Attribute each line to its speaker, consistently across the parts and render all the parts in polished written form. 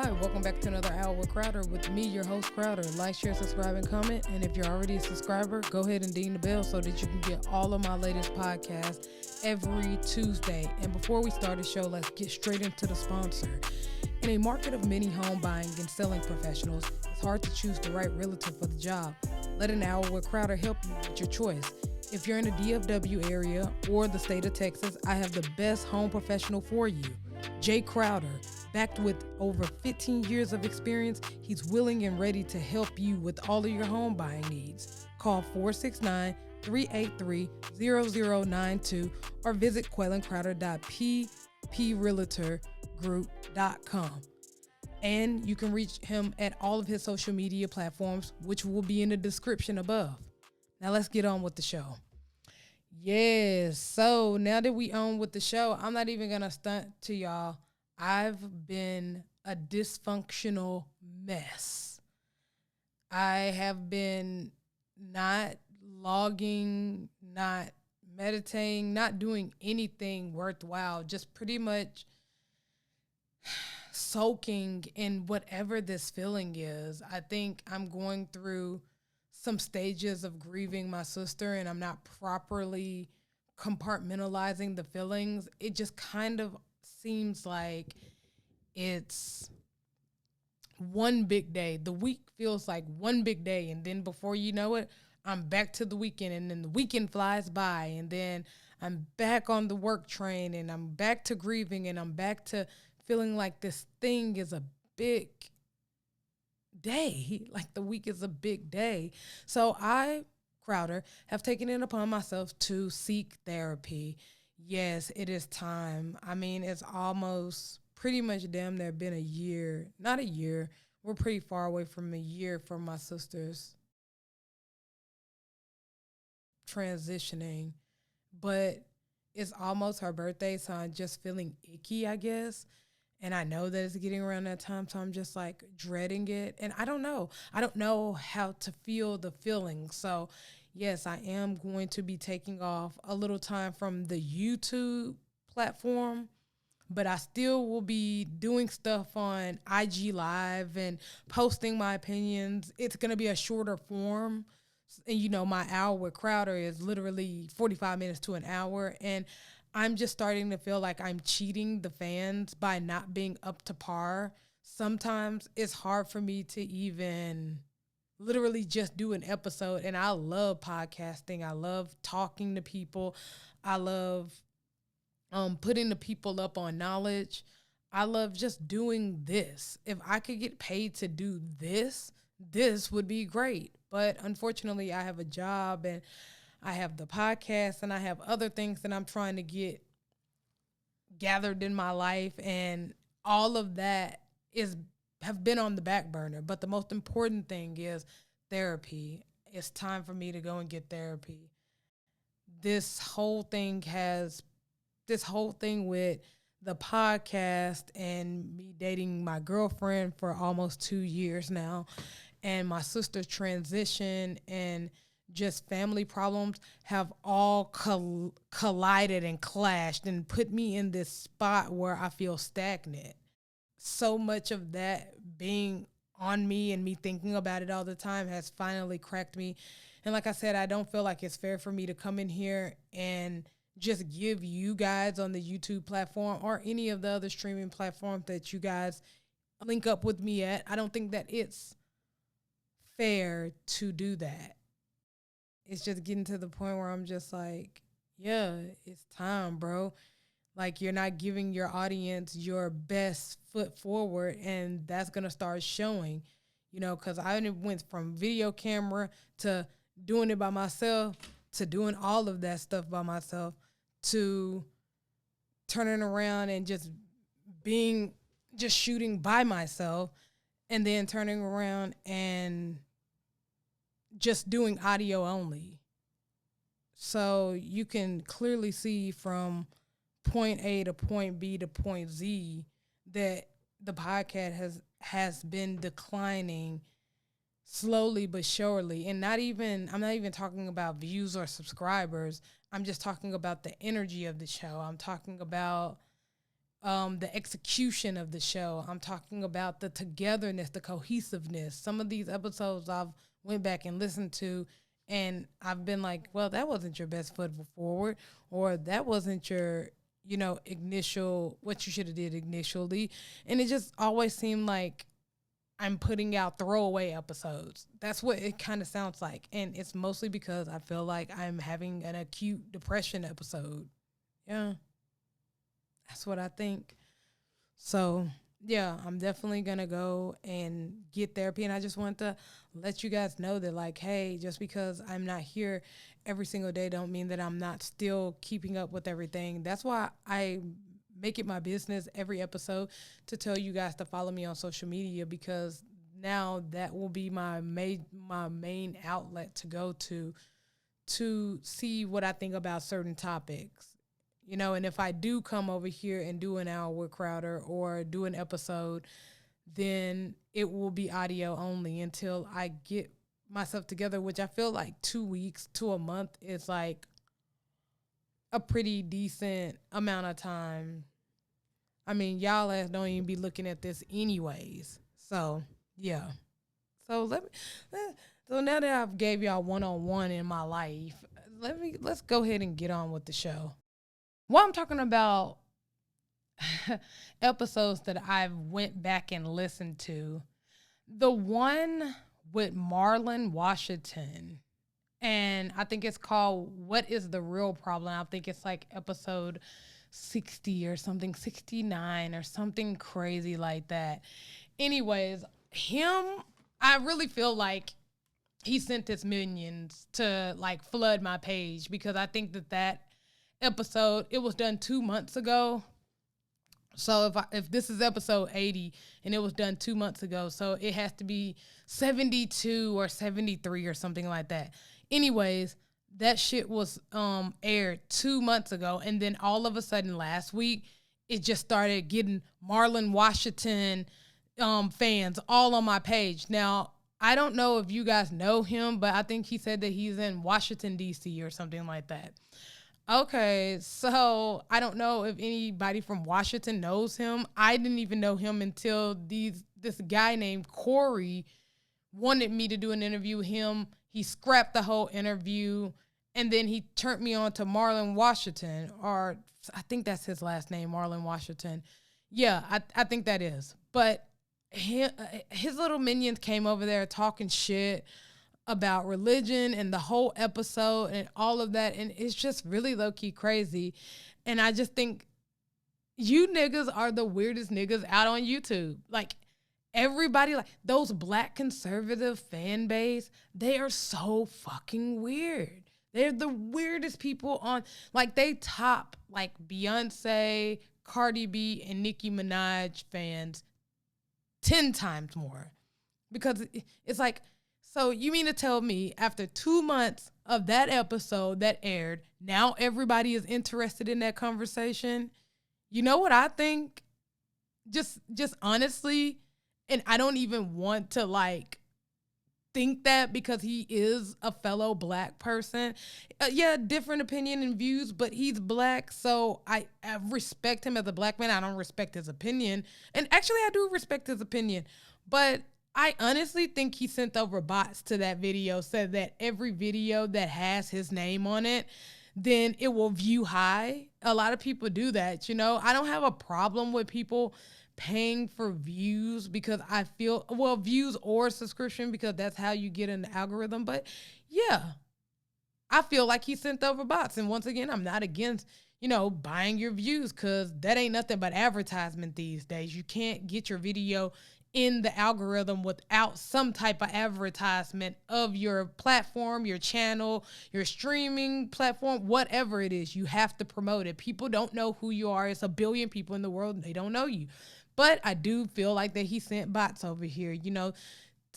Speaker 1: Hi, welcome back to another Hour with Crowder with me, your host Crowder. Like, share, subscribe, and comment. And if you're already a subscriber, go ahead and ding the bell so that you can get all of my latest podcasts every Tuesday. And before we start the show, let's get straight into the sponsor. In a market of many home buying and selling professionals, it's hard to choose the right realtor for the job. Let an Hour with Crowder help you with your choice. If you're in the DFW area or the state of Texas, I have the best home professional for you, Jay Crowder. Backed with over 15 years of experience, he's willing and ready to help you with all of your home buying needs. Call 469-383-0092 or visit quellandcrowder.pprealtorgroup.com. And you can reach him at all of his social media platforms, which will be in the description above. Now let's get on with the show. Yes, so now that we on with the show, I'm not even going to stunt to y'all. I've been a dysfunctional mess. I have been not logging, not meditating, not doing anything worthwhile, just pretty much soaking in whatever this feeling is. I think I'm going through some stages of grieving my sister and I'm not properly compartmentalizing the feelings. It just kind of seems like it's one big day. The week feels like one big day, and then before you know it, I'm back to the weekend, and then the weekend flies by, and then I'm back on the work train, and I'm back to grieving, and I'm back to feeling like this thing is a big day. Like the week is a big day. So I, Crowder, have taken it upon myself to seek therapy. Yes, it is time. I mean, it's almost pretty much damn near been a year. Not a year. We're pretty far away from a year from my sister's transitioning. But it's almost her birthday, so I'm just feeling icky, I guess. And I know that it's getting around that time, so I'm just like dreading it. And I don't know. I don't know how to feel the feeling. So yes, I am going to be taking off a little time from the YouTube platform, but I still will be doing stuff on IG Live and posting my opinions. It's going to be a shorter form. And, you know, my hour with Crowder is literally 45 minutes to an hour. And I'm just starting to feel like I'm cheating the fans by not being up to par. Sometimes it's hard for me to even literally just do an episode. And I love podcasting. I love talking to people. I love putting the people up on knowledge. I love just doing this. If I could get paid to do this, this would be great. But unfortunately, I have a job and I have the podcast and I have other things that I'm trying to get gathered in my life. And all of that have been on the back burner. But the most important thing is therapy. It's time for me to go and get therapy. This whole thing with the podcast and me dating my girlfriend for almost 2 years now, and my sister's transition and just family problems have all collided and clashed and put me in this spot where I feel stagnant. So much of that being on me and me thinking about it all the time has finally cracked me. And like I said, I don't feel like it's fair for me to come in here and just give you guys on the YouTube platform or any of the other streaming platforms that you guys link up with me at. I don't think that it's fair to do that. It's just getting to the point where I'm just like, yeah, it's time, bro. Like, you're not giving your audience your best foot forward, and that's going to start showing, you know, because I went from video camera to doing it by myself to doing all of that stuff by myself to turning around and just shooting by myself and then turning around and just doing audio only. So you can clearly see from point A to point B to point Z that the podcast has been declining slowly but surely. And I'm not even talking about views or subscribers. I'm just talking about the energy of the show. I'm talking about the execution of the show. I'm talking about the togetherness, the cohesiveness. Some of these episodes I've went back and listened to, and I've been like, well, that wasn't your best foot forward, or that wasn't your, initial, what you should have did initially. And it just always seemed like I'm putting out throwaway episodes. That's what it kind of sounds like. And it's mostly because I feel like I'm having an acute depression episode. Yeah. That's what I think. So, yeah, I'm definitely going to go and get therapy. And I just want to let you guys know that, like, hey, just because I'm not here every single day don't mean that I'm not still keeping up with everything. That's why I make it my business every episode to tell you guys to follow me on social media, because now that will be my main outlet to go to see what I think about certain topics. And if I do come over here and do an hour with Crowder or do an episode, then it will be audio only until I get myself together, which I feel like 2 weeks to a month is like a pretty decent amount of time. I mean, y'all don't even be looking at this anyways. So, yeah. So so now that I've gave y'all one-on-one in my life, let's go ahead and get on with the show. Well, I'm talking about episodes that I've went back and listened to. The one with Marlon Washington, and I think it's called What is the Real Problem? I think it's like episode 60 or something, 69 or something crazy like that. Anyways, I really feel like he sent his minions to like flood my page, because I think that episode, it was done 2 months ago. So if this is episode 80 and it was done 2 months ago, so it has to be 72 or 73 or something like that. Anyways, that shit was aired 2 months ago, and then all of a sudden last week it just started getting Marlon Washington fans all on my page. Now, I don't know if you guys know him, but I think he said that he's in Washington, D.C. or something like that. Okay, so I don't know if anybody from Washington knows him. I didn't even know him until this guy named Corey wanted me to do an interview with him. He scrapped the whole interview, and then he turned me on to Marlon Washington, or I think that's his last name, Marlon Washington. Yeah, I think that is. But his little minions came over there talking shit about religion and the whole episode and all of that, and it's just really low-key crazy. And I just think you niggas are the weirdest niggas out on YouTube. Like, everybody, like, those black conservative fan base, they are so fucking weird. They're the weirdest people on, like, they top, like, Beyonce, Cardi B, and Nicki Minaj fans 10 times more. Because it's like, so you mean to tell me after 2 months of that episode that aired, now everybody is interested in that conversation? You know what I think? Just honestly, and I don't even want to like think that, because he is a fellow black person. Yeah, different opinion and views, but he's black, so I respect him as a black man. I don't respect his opinion. And actually, I do respect his opinion, but I honestly think he sent over bots to that video, said that every video that has his name on it, then it will view high. A lot of people do that, I don't have a problem with people paying for views, because I feel, well, views or subscription, because that's how you get in the algorithm. But yeah, I feel like he sent over bots. And once again, I'm not against, buying your views, because that ain't nothing but advertisement these days. You can't get your video in the algorithm without some type of advertisement of your platform, your channel, your streaming platform, whatever it is. You have to promote it. People don't know who you are. It's a billion people in the world, and they don't know you. But I do feel like that he sent bots over here,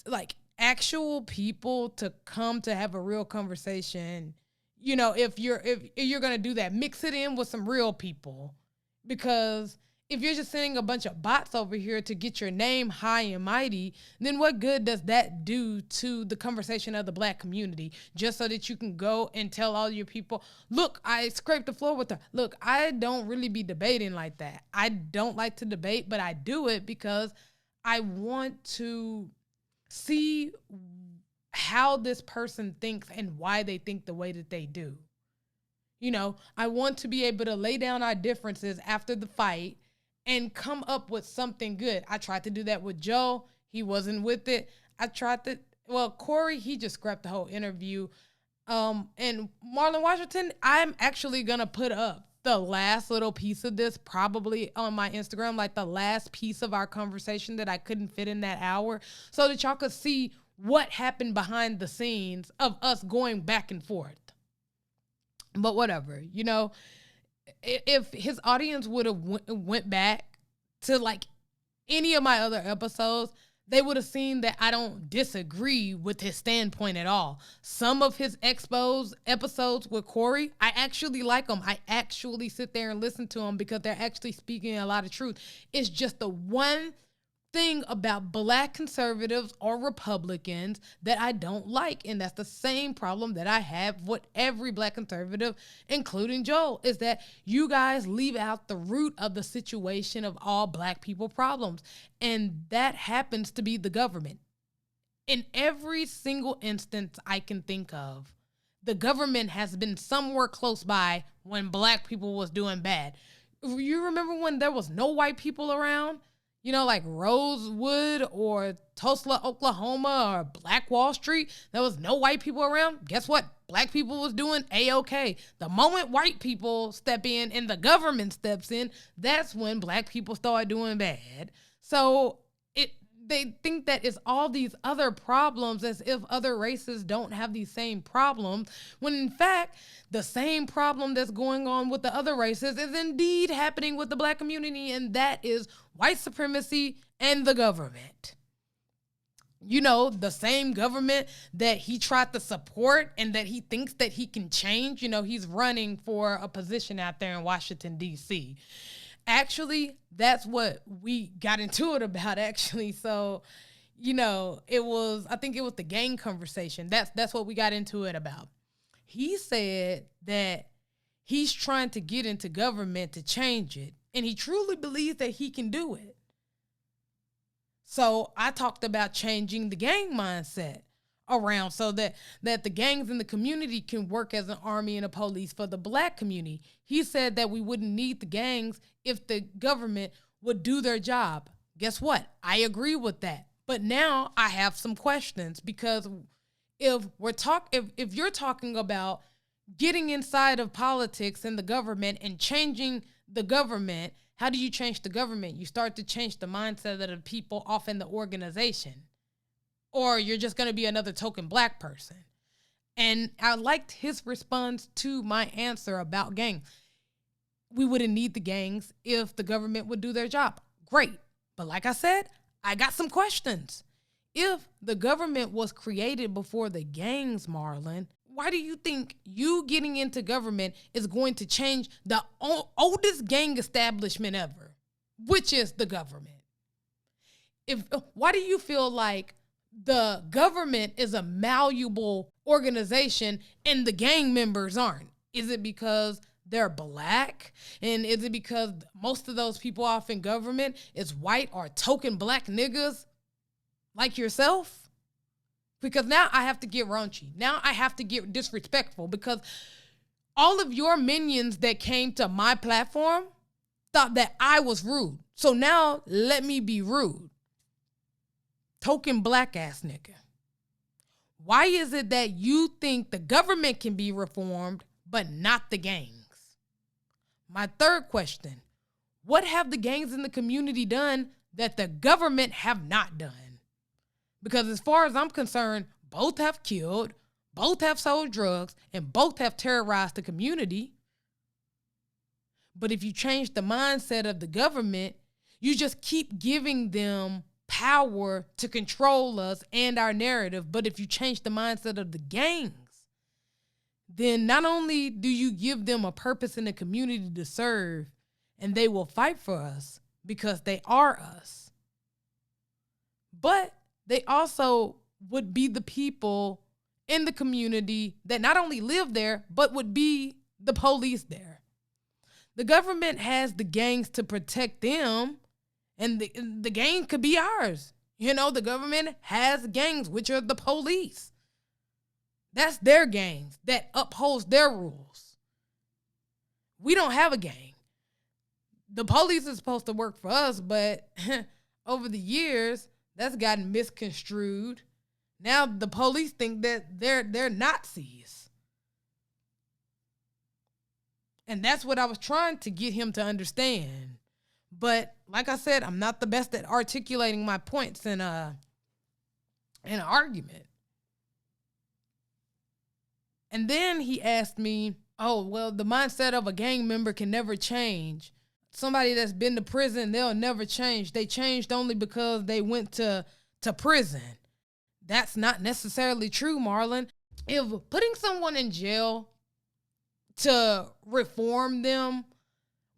Speaker 1: like actual people to come to have a real conversation. If you're going to do that, mix it in with some real people, because if you're just sending a bunch of bots over here to get your name high and mighty, then what good does that do to the conversation of the Black community? Just so that you can go and tell all your people, look, I scraped the floor with her. Look, I don't really be debating like that. I don't like to debate, but I do it because I want to see how this person thinks and why they think the way that they do. You know, I want to be able to lay down our differences after the fight and come up with something good. I tried to do that with Joe. He wasn't with it. Corey, he just scrapped the whole interview. And Marlon Washington, I'm actually going to put up the last little piece of this probably on my Instagram, like the last piece of our conversation that I couldn't fit in that hour, so that y'all could see what happened behind the scenes of us going back and forth. But whatever, you know, if his audience would have went back to like any of my other episodes, they would have seen that I don't disagree with his standpoint at all. Some of his episodes with Corey, I actually like them. I actually sit there and listen to them because they're actually speaking a lot of truth. It's just the one thing about Black conservatives or Republicans that I don't like, and that's the same problem that I have with every Black conservative, including Joel, is that you guys leave out the root of the situation of all Black people problems, and that happens to be the government. In every single instance I can think of, the government has been somewhere close by when Black people was doing bad. You remember when there was no white people around? You know, like Rosewood or Tulsa, Oklahoma, or Black Wall Street, there was no white people around. Guess what? Black people was doing A-okay. The moment white people step in and the government steps in, that's when Black people start doing bad. So they think that it's all these other problems, as if other races don't have these same problems, when in fact, the same problem that's going on with the other races is indeed happening with the Black community, and that is white supremacy and the government. You know, the same government that he tried to support and that he thinks that he can change. You know, he's running for a position out there in Washington, D.C. Actually, that's what we got into it about, actually. So, you know, I think it was the gang conversation. That's what we got into it about. He said that he's trying to get into government to change it, and he truly believes that he can do it. So I talked about changing the gang mindset around so that the gangs in the community can work as an army and a police for the Black community. He said that we wouldn't need the gangs if the government would do their job. Guess what? I agree with that. But now I have some questions, because if you're talking about getting inside of politics and the government and changing the government, how do you change the government? You start to change the mindset of the people off in the organization. Or you're just going to be another token Black person. And I liked his response to my answer about gangs. We wouldn't need the gangs if the government would do their job. Great. But like I said, I got some questions. If the government was created before the gangs, Marlon, why do you think you getting into government is going to change the oldest gang establishment ever, which is the government? Why do you feel like the government is a malleable organization and the gang members aren't? Is it because they're Black? And is it because most of those people off in government is white or token Black niggas like yourself? Because now I have to get raunchy. Now I have to get disrespectful, because all of your minions that came to my platform thought that I was rude. So now let me be rude. Token Black ass nigga. Why is it that you think the government can be reformed, but not the gangs? My third question, what have the gangs in the community done that the government have not done? Because as far as I'm concerned, both have killed, both have sold drugs, and both have terrorized the community. But if you change the mindset of the government, you just keep giving them power to control us and our narrative. But if you change the mindset of the gangs, then not only do you give them a purpose in the community to serve and they will fight for us because they are us. But they also would be the people in the community that not only live there, but would be the police there. The government has the gangs to protect them, and the gang could be ours. You know, the government has gangs, which are the police. That's their gangs that upholds their rules. We don't have a gang. The police is supposed to work for us, but over the years, that's gotten misconstrued. Now the police think that they're Nazis. And that's what I was trying to get him to understand. But like I said, I'm not the best at articulating my points in an argument. And then he asked me, oh, well, the mindset of a gang member can never change. Somebody that's been to prison, they'll never change. They changed only because they went to prison. That's not necessarily true, Marlon. If putting someone in jail to reform them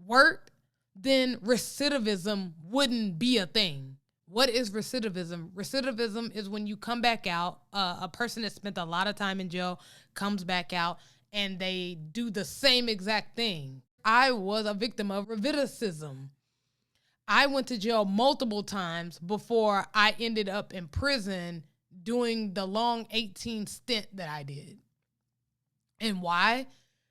Speaker 1: worked, then recidivism wouldn't be a thing. What is recidivism? Recidivism is when you come back out, a person that spent a lot of time in jail comes back out and they do the same exact thing. I was a victim of recidivism. I went to jail multiple times before I ended up in prison doing the long 18 stint that I did. And why?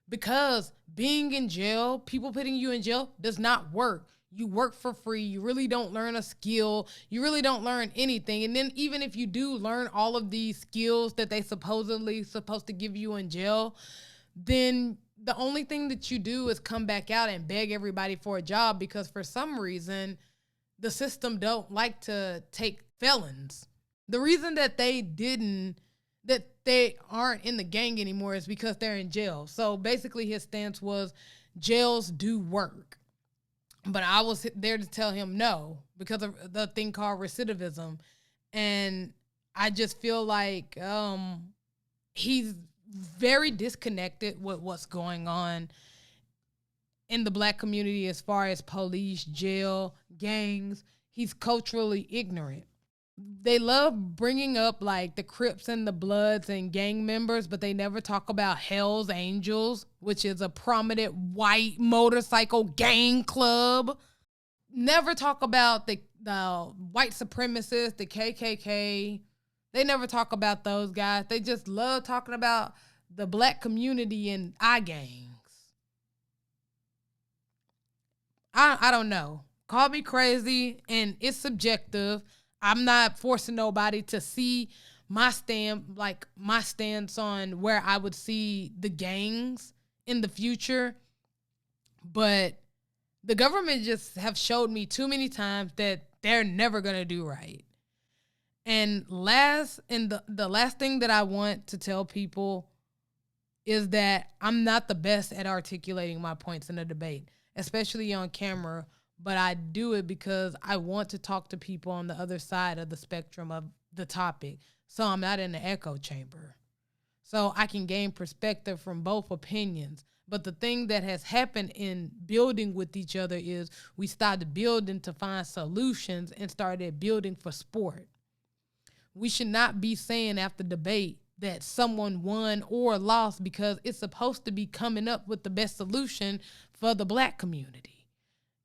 Speaker 1: Because being in jail, people putting you in jail does not work. You work for free. You really don't learn a skill. You really don't learn anything. And then even if you do learn all of these skills that they supposedly supposed to give you in jail, then the only thing that you do is come back out and beg everybody for a job because for some reason, the system don't like to take felons. The reason that they aren't in the gang anymore is because they're in jail. So basically his stance was jails do work. But I was there to tell him no because of the thing called recidivism. And I just feel like he's very disconnected with what's going on in the Black community as far as police, jail, gangs. He's culturally ignorant. They love bringing up like the Crips and the Bloods and gang members, but they never talk about Hell's Angels, which is a prominent white motorcycle gang club. Never talk about the white supremacists, the KKK. They never talk about those guys. They just love talking about the Black community and our gangs. I don't know. Call me crazy, and it's subjective. I'm not forcing nobody to see my stance on where I would see the gangs in the future. But the government just have showed me too many times that they're never going to do right. And the last thing that I want to tell people is that I'm not the best at articulating my points in a debate, especially on camera. But I do it because I want to talk to people on the other side of the spectrum of the topic. So I'm not in the echo chamber. So I can gain perspective from both opinions. But the thing that has happened in building with each other is we started building to find solutions and started building for sport. We should not be saying after debate that someone won or lost because it's supposed to be coming up with the best solution for the Black community.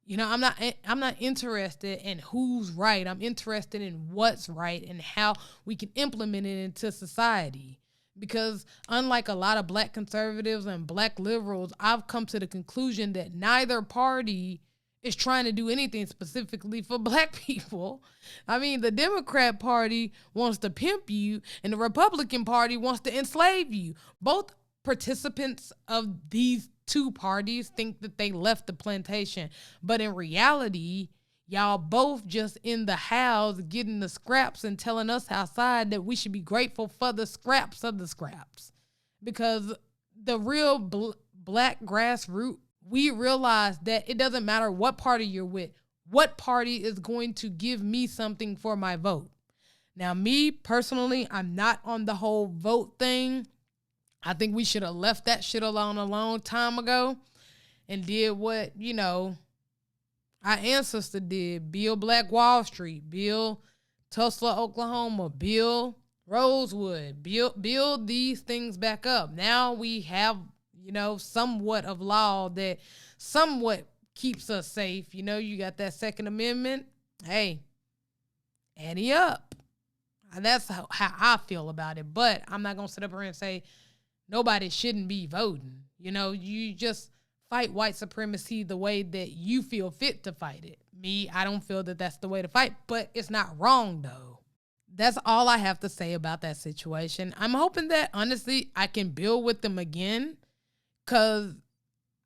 Speaker 1: You know, I'm not interested in who's right. I'm interested in what's right and how we can implement it into society. Because unlike a lot of Black conservatives and Black liberals, I've come to the conclusion that neither party is trying to do anything specifically for Black people. I mean, the Democrat Party wants to pimp you and the Republican Party wants to enslave you. Both participants of these two parties think that they left the plantation. But in reality, y'all both just in the house getting the scraps and telling us outside that we should be grateful for the scraps of the scraps. Because the real Black grassroots, we realize that it doesn't matter what party you're with. What party is going to give me something for my vote? Now, me personally, I'm not on the whole vote thing. I think we should have left that shit alone a long time ago and did what, Our ancestor did. Build Black Wall Street, build Tulsa, Oklahoma, build Rosewood, build these things back up. Now we have, somewhat of law that somewhat keeps us safe. You got that Second Amendment. Hey, ante up. That's how I feel about it. But I'm not going to sit up here and say nobody shouldn't be voting. You just fight white supremacy the way that you feel fit to fight it. Me, I don't feel that that's the way to fight, but it's not wrong, though. That's all I have to say about that situation. I'm hoping that, honestly, I can build with them again, because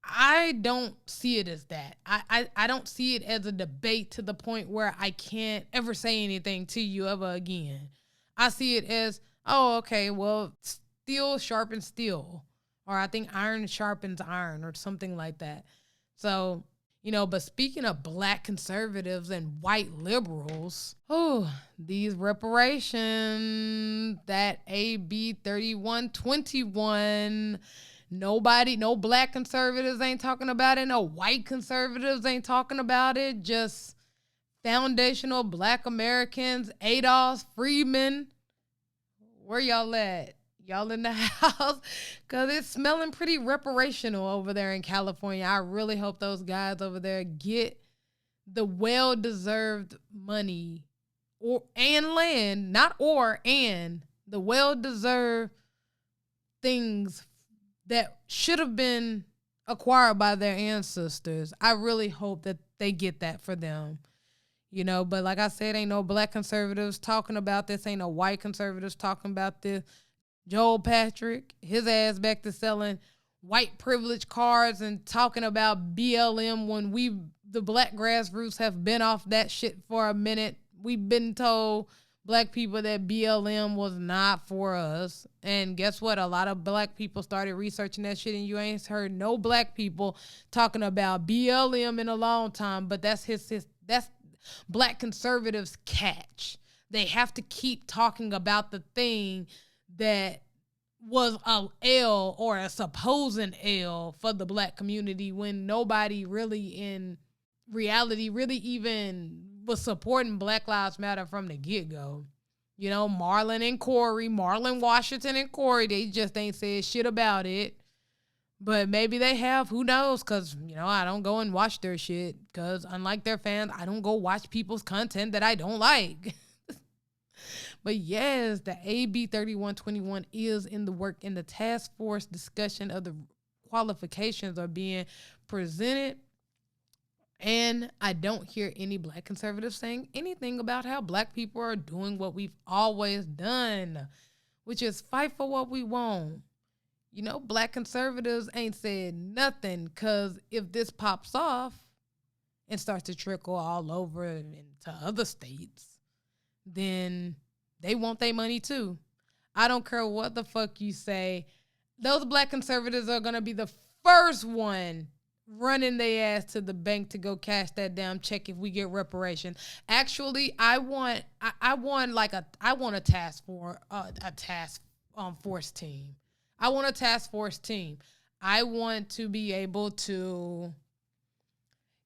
Speaker 1: I don't see it as that. I don't see it as a debate to the point where I can't ever say anything to you ever again. I see it as, oh, okay, well, steel sharpens steel. Or I think iron sharpens iron or something like that. So, but speaking of black conservatives and white liberals, these reparations, that AB 3121, no black conservatives ain't talking about it. No white conservatives ain't talking about it. Just foundational black Americans, Adolf, Freeman. Where y'all at? Y'all in the house? Because it's smelling pretty reparational over there in California. I really hope those guys over there get the well-deserved money and land, and the well-deserved things that should have been acquired by their ancestors. I really hope that they get that for them. But like I said, ain't no black conservatives talking about this. Ain't no white conservatives talking about this. Joel Patrick, his ass back to selling white privilege cards and talking about BLM when the black grassroots have been off that shit for a minute. We've been told, black people, that BLM was not for us. And guess what? A lot of black people started researching that shit, and you ain't heard no black people talking about BLM in a long time. But that's that's black conservatives' catch. They have to keep talking about the thing that was a L or a supposed L for the black community, when nobody really in reality really even was supporting Black Lives Matter from the get-go. Marlon Washington and Corey, they just ain't said shit about it. But maybe they have, who knows? Because, I don't go and watch their shit, because unlike their fans, I don't go watch people's content that I don't like. But yes, the AB 3121 is in the work, and the task force discussion of the qualifications are being presented. And I don't hear any black conservatives saying anything about how black people are doing what we've always done, which is fight for what we want. Black conservatives ain't said nothing, because if this pops off and starts to trickle all over into other states, then they want their money too. I don't care what the fuck you say. Those black conservatives are going to be the first one running their ass to the bank to go cash that damn check if we get reparations. Actually, I want a task force team. I want a task force team. I want to be able to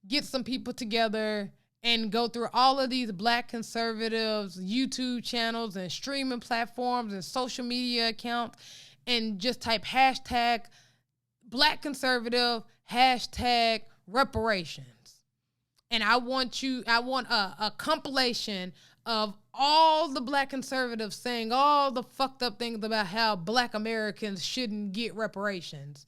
Speaker 1: get some people together and go through all of these black conservatives' YouTube channels and streaming platforms and social media accounts, and just type hashtag black conservative, hashtag reparations. And I want a compilation of all the black conservatives saying all the fucked up things about how black Americans shouldn't get reparations.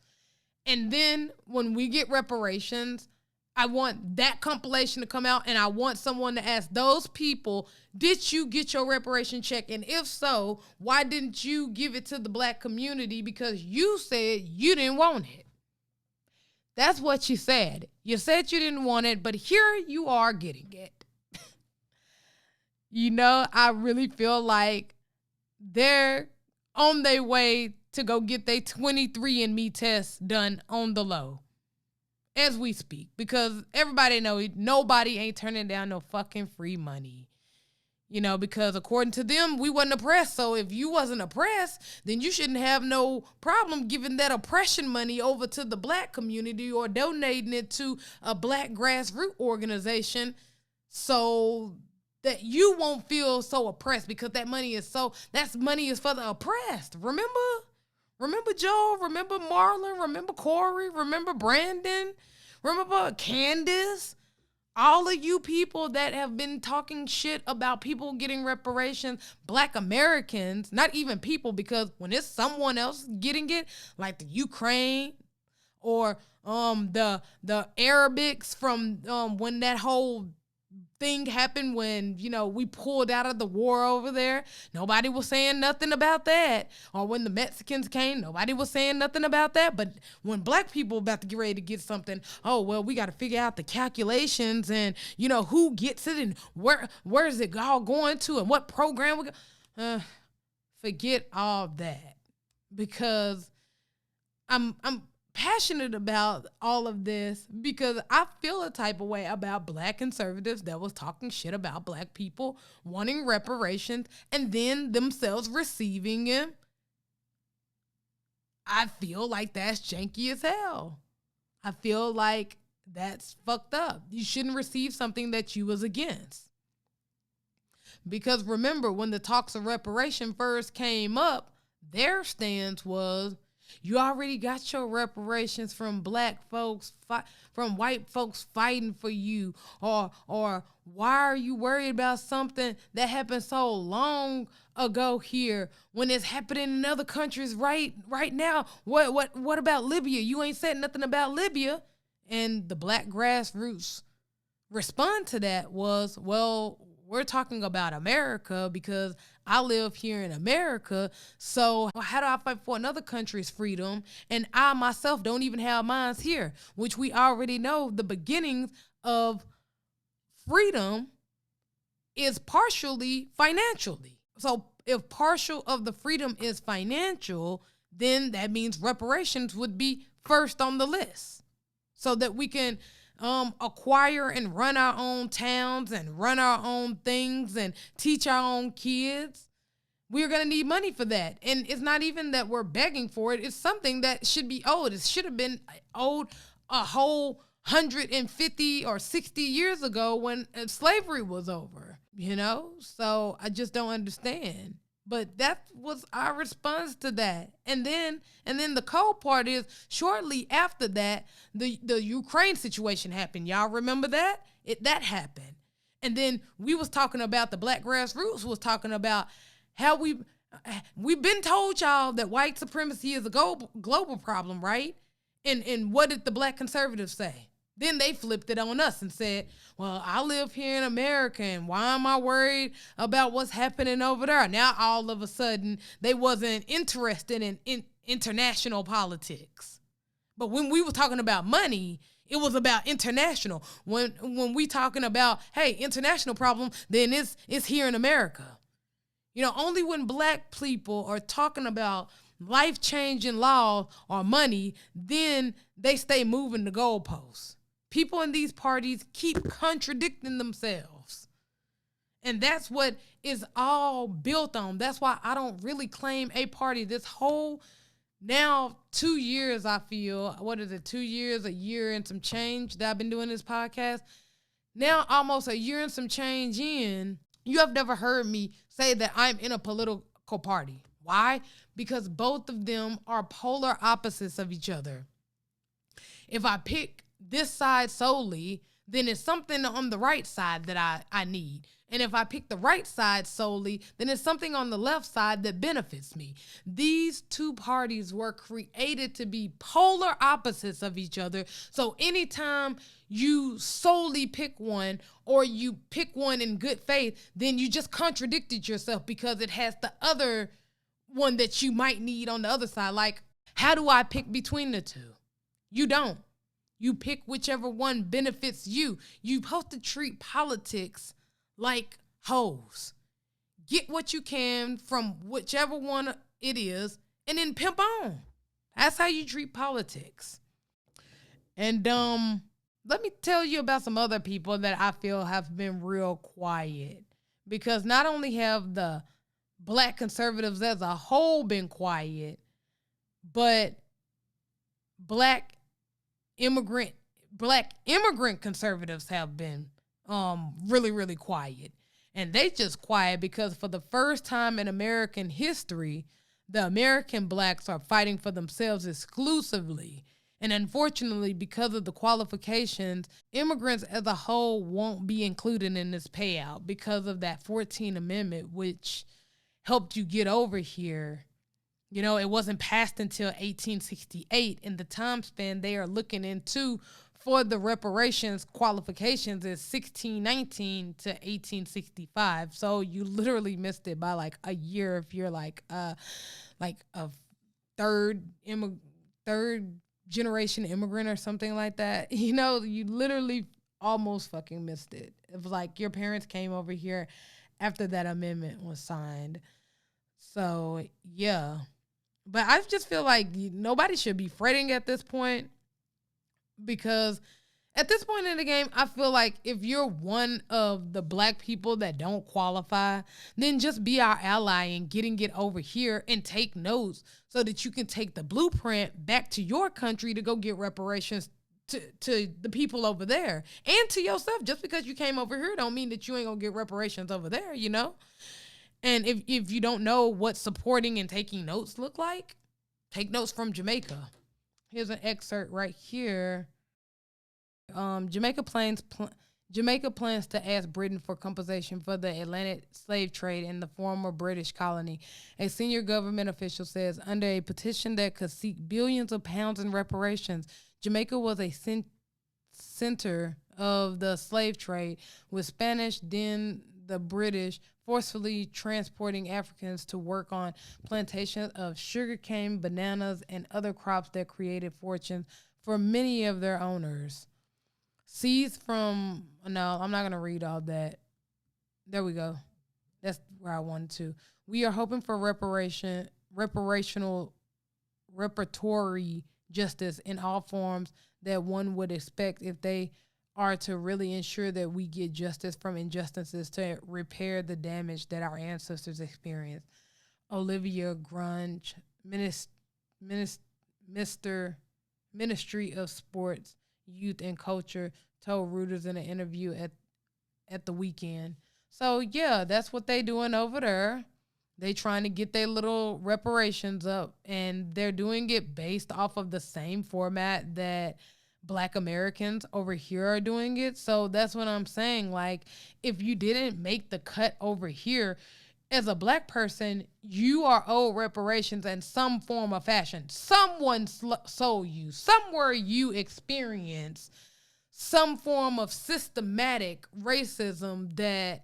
Speaker 1: And then when we get reparations, I want that compilation to come out, and I want someone to ask those people, did you get your reparation check? And if so, why didn't you give it to the black community? Because you said you didn't want it. That's what you said. You said you didn't want it, but here you are getting it. I really feel like they're on their way to go get their 23andMe test done on the low as we speak, because everybody knows nobody ain't turning down no fucking free money. because according to them, we wasn't oppressed. So if you wasn't oppressed, then you shouldn't have no problem giving that oppression money over to the black community or donating it to a black grassroots organization so that you won't feel so oppressed, because that money is for the oppressed. Remember Joe? Remember Marlon? Remember Corey? Remember Brandon? Remember Candace? All of you people that have been talking shit about people getting reparations, black Americans, not even people, because when it's someone else getting it, like the Ukraine or the Arabics from when that whole thing happened, when we pulled out of the war over there, nobody was saying nothing about that. Or when the Mexicans came, nobody was saying nothing about that. But when black people about to get ready to get something, oh well, we got to figure out the calculations and who gets it and where is it all going to and what program we forget all that, because I'm passionate about all of this, because I feel a type of way about black conservatives that was talking shit about black people wanting reparations and then themselves receiving them. I feel like that's janky as hell. I feel like that's fucked up. You shouldn't receive something that you was against. Because remember, when the talks of reparation first came up, their stance was, you already got your reparations from black folks, from white folks fighting for you. Or why are you worried about something that happened so long ago here when it's happening in other countries right now? What about Libya? You ain't said nothing about Libya. And the black grassroots response to that was, well, we're talking about America because I live here in America. So how do I fight for another country's freedom? And I myself don't even have mine here, which we already know the beginnings of freedom is partially financially. So if partial of the freedom is financial, then that means reparations would be first on the list so that we can acquire and run our own towns and run our own things and teach our own kids. We're going to need money for that. And it's not even that we're begging for it. It's something that should be owed. It should have been owed a whole 150 or 60 years ago when slavery was over, So I just don't understand. But that was our response to that. And then the cold part is, shortly after that, the Ukraine situation happened. Y'all remember that? That happened. And then we was talking about, the black grassroots was talking about how we've been told y'all that white supremacy is a global problem, right? And what did the black conservatives say? Then they flipped it on us and said, well, I live here in America, and why am I worried about what's happening over there? Now, all of a sudden, they wasn't interested in international politics. But when we were talking about money, it was about international. When we talking about, hey, international problem, then it's here in America. Only when black people are talking about life-changing law or money, then they stay moving the goalposts. People in these parties keep contradicting themselves. And that's what is all built on. That's why I don't really claim a party. This whole, now 2 years, I feel, 2 years, a year and some change that I've been doing this podcast. Now almost a year and some change in, you have never heard me say that I'm in a political party. Why? Because both of them are polar opposites of each other. If I pick this side solely, then it's something on the right side that I need. And if I pick the right side solely, then it's something on the left side that benefits me. These two parties were created to be polar opposites of each other. So anytime you solely pick one, or you pick one in good faith, then you just contradicted yourself, because it has the other one that you might need on the other side. Like, how do I pick between the two? You don't. You pick whichever one benefits you. You're supposed to treat politics like hoes. Get what you can from whichever one it is, and then pimp on. That's how you treat politics. And let me tell you about some other people that I feel have been real quiet, because not only have the black conservatives as a whole been quiet, but black immigrant conservatives have been really, really quiet. And they just quiet because for the first time in American history, the American blacks are fighting for themselves exclusively. And unfortunately, because of the qualifications, immigrants as a whole won't be included in this payout because of that 14th Amendment, which helped you get over here. You know, it wasn't passed until 1868. In the time span they are looking into for the reparations qualifications is 1619 to 1865. So you literally missed it by like a year if you're like a third generation immigrant or something like that. You know, you literally almost fucking missed it. It was like your parents came over here after that amendment was signed. So, yeah. But I just feel like nobody should be fretting at this point, because at this point in the game, I feel like if you're one of the black people that don't qualify, then just be our ally in getting it over here and take notes so that you can take the blueprint back to your country to go get reparations to the people over there and to yourself. Just because you came over here don't mean that you ain't gonna get reparations over there, you know? And if you don't know what supporting and taking notes look like, take notes from Jamaica. Here's an excerpt right here. Jamaica plans to ask Britain for compensation for the Atlantic slave trade in the former British colony. A senior government official says under a petition that could seek billions of pounds in reparations, Jamaica was a center of the slave trade, with Spanish, then the British, forcefully transporting Africans to work on plantations of sugarcane, bananas, and other crops that created fortunes for many of their owners. Seized from, no, I'm not going to read all that. There we go. That's where I wanted to. We are hoping for reparatory justice in all forms that one would expect if they are to really ensure that we get justice from injustices to repair the damage that our ancestors experienced. Olivia Grunge, Ministry of Sports, Youth and Culture, told Reuters in an interview at the weekend. So, yeah, that's what they doing over there. They trying to get their little reparations up, and they're doing it based off of the same format that Black Americans over here are doing it. So that's what I'm saying. Like, if you didn't make the cut over here, as a black person, you are owed reparations in some form or fashion. Someone sold you. Somewhere you experience some form of systematic racism that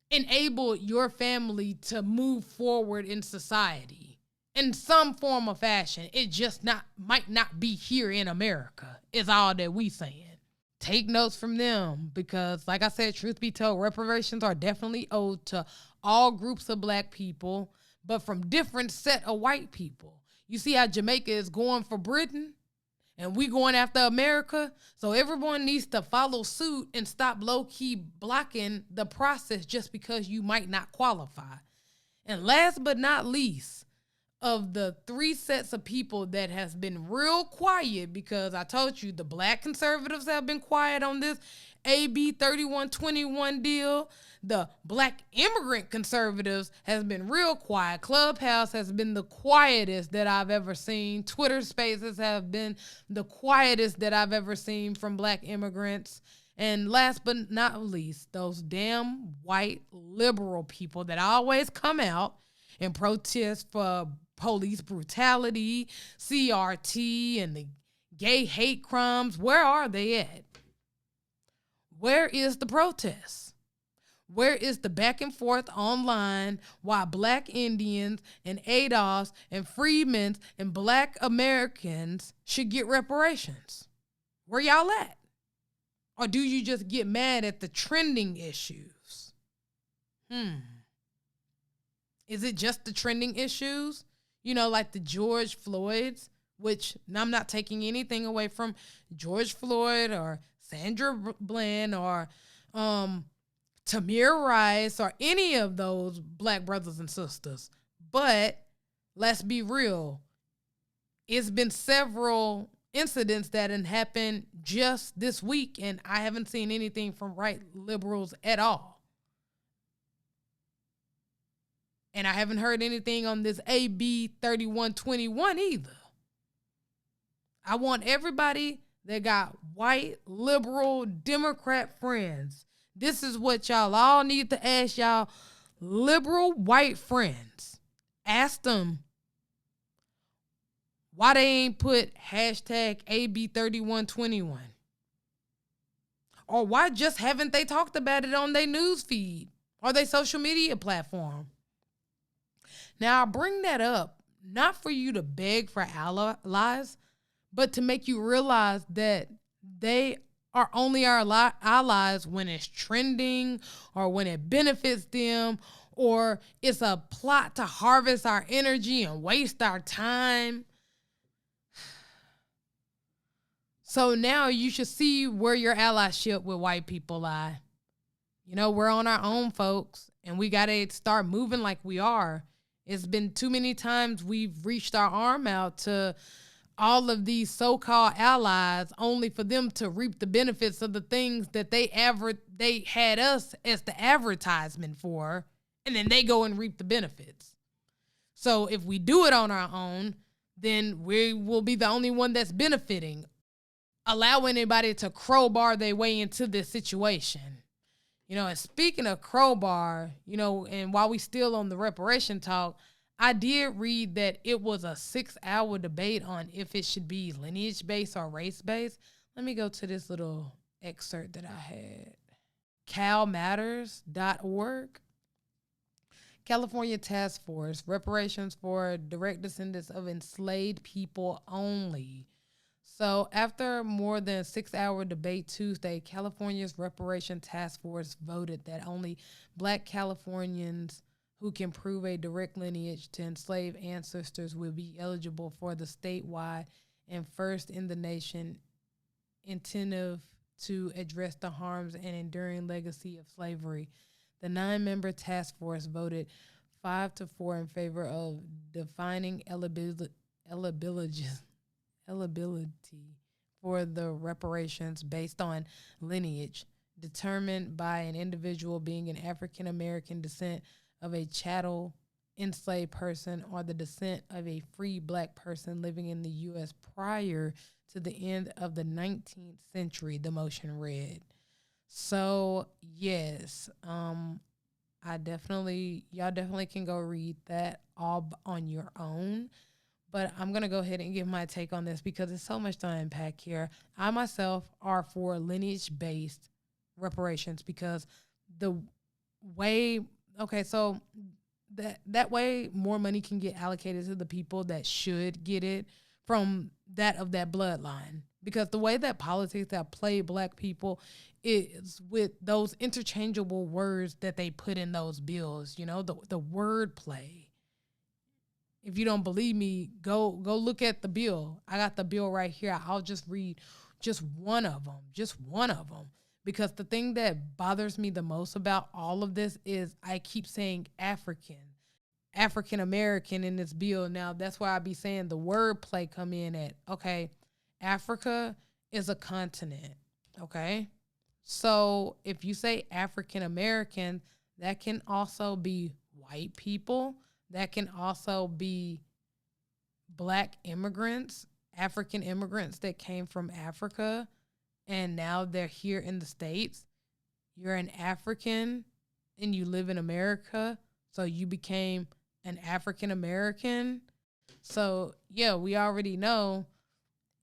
Speaker 1: enabled your family to move forward in society in some form or fashion. It just might not be here in America, is all that we saying. Take notes from them, because like I said, truth be told, reparations are definitely owed to all groups of black people, but from different set of white people. You see how Jamaica is going for Britain and we going after America? So everyone needs to follow suit and stop low-key blocking the process just because you might not qualify. And last but not least, of the three sets of people that has been real quiet, because I told you the black conservatives have been quiet on this AB 3121 deal, the black immigrant conservatives has been real quiet. Clubhouse has been the quietest that I've ever seen. Twitter Spaces have been the quietest that I've ever seen from black immigrants. And last but not least, those damn white liberal people that always come out and protest for police brutality, CRT, and the gay hate crimes. Where are they at? Where is the protest? Where is the back and forth online while black Indians and ADOS and Freedmen's and black Americans should get reparations? Where y'all at? Or do you just get mad at the trending issues? Is it just the trending issues? You know, like the George Floyds, which I'm not taking anything away from George Floyd or Sandra Bland or Tamir Rice or any of those black brothers and sisters. But let's be real. It's been several incidents that have happened just this week, and I haven't seen anything from right liberals at all. And I haven't heard anything on this AB 3121 either. I want everybody that got white, liberal, Democrat friends. This is what y'all all need to ask y'all liberal white friends. Ask them why they ain't put hashtag AB 3121. Or why just haven't they talked about it on their news feed or their social media platform? Now, I bring that up not for you to beg for allies, but to make you realize that they are only our allies when it's trending or when it benefits them or it's a plot to harvest our energy and waste our time. So now you should see where your allyship with white people lie. You know, we're on our own, folks, and we got to start moving like we are. It's been too many times we've reached our arm out to all of these so-called allies only for them to reap the benefits of the things that they had us as the advertisement for, and then they go and reap the benefits. So if we do it on our own, then we will be the only one that's benefiting. Allow anybody to crowbar their way into this situation. You know, and speaking of crowbar, you know, and while we still on the reparation talk, I did read that it was a 6-hour debate on if it should be lineage-based or race-based. Let me go to this little excerpt that I had. CalMatters.org. California Task Force, reparations for direct descendants of enslaved people only. So after more than a 6-hour debate Tuesday, California's Reparation Task Force voted that only Black Californians who can prove a direct lineage to enslaved ancestors will be eligible for the statewide and first in the nation incentive to address the harms and enduring legacy of slavery. The 9-member task force voted 5-4 in favor of defining eligibility for the reparations based on lineage determined by an individual being an African American descent of a chattel enslaved person or the descent of a free Black person living in the U.S. prior to the end of the 19th century, the motion read. So, yes, y'all definitely can go read that all on your own. But I'm going to go ahead and give my take on this because there's so much to unpack here. I myself are for lineage-based reparations because the way, so that way more money can get allocated to the people that should get it from that bloodline. Because the way that politics have played Black people is with those interchangeable words that they put in those bills, you know, the word play. If you don't believe me, go look at the bill. I got the bill right here. I'll just read just one of them. Because the thing that bothers me the most about all of this is I keep saying African American in this bill. Now, that's why I be saying the wordplay come in at, okay, Africa is a continent, okay? So if you say African American, that can also be white people. That can also be Black immigrants, African immigrants that came from Africa, and now they're here in the States. You're an African and you live in America, so you became an African American. So, yeah, we already know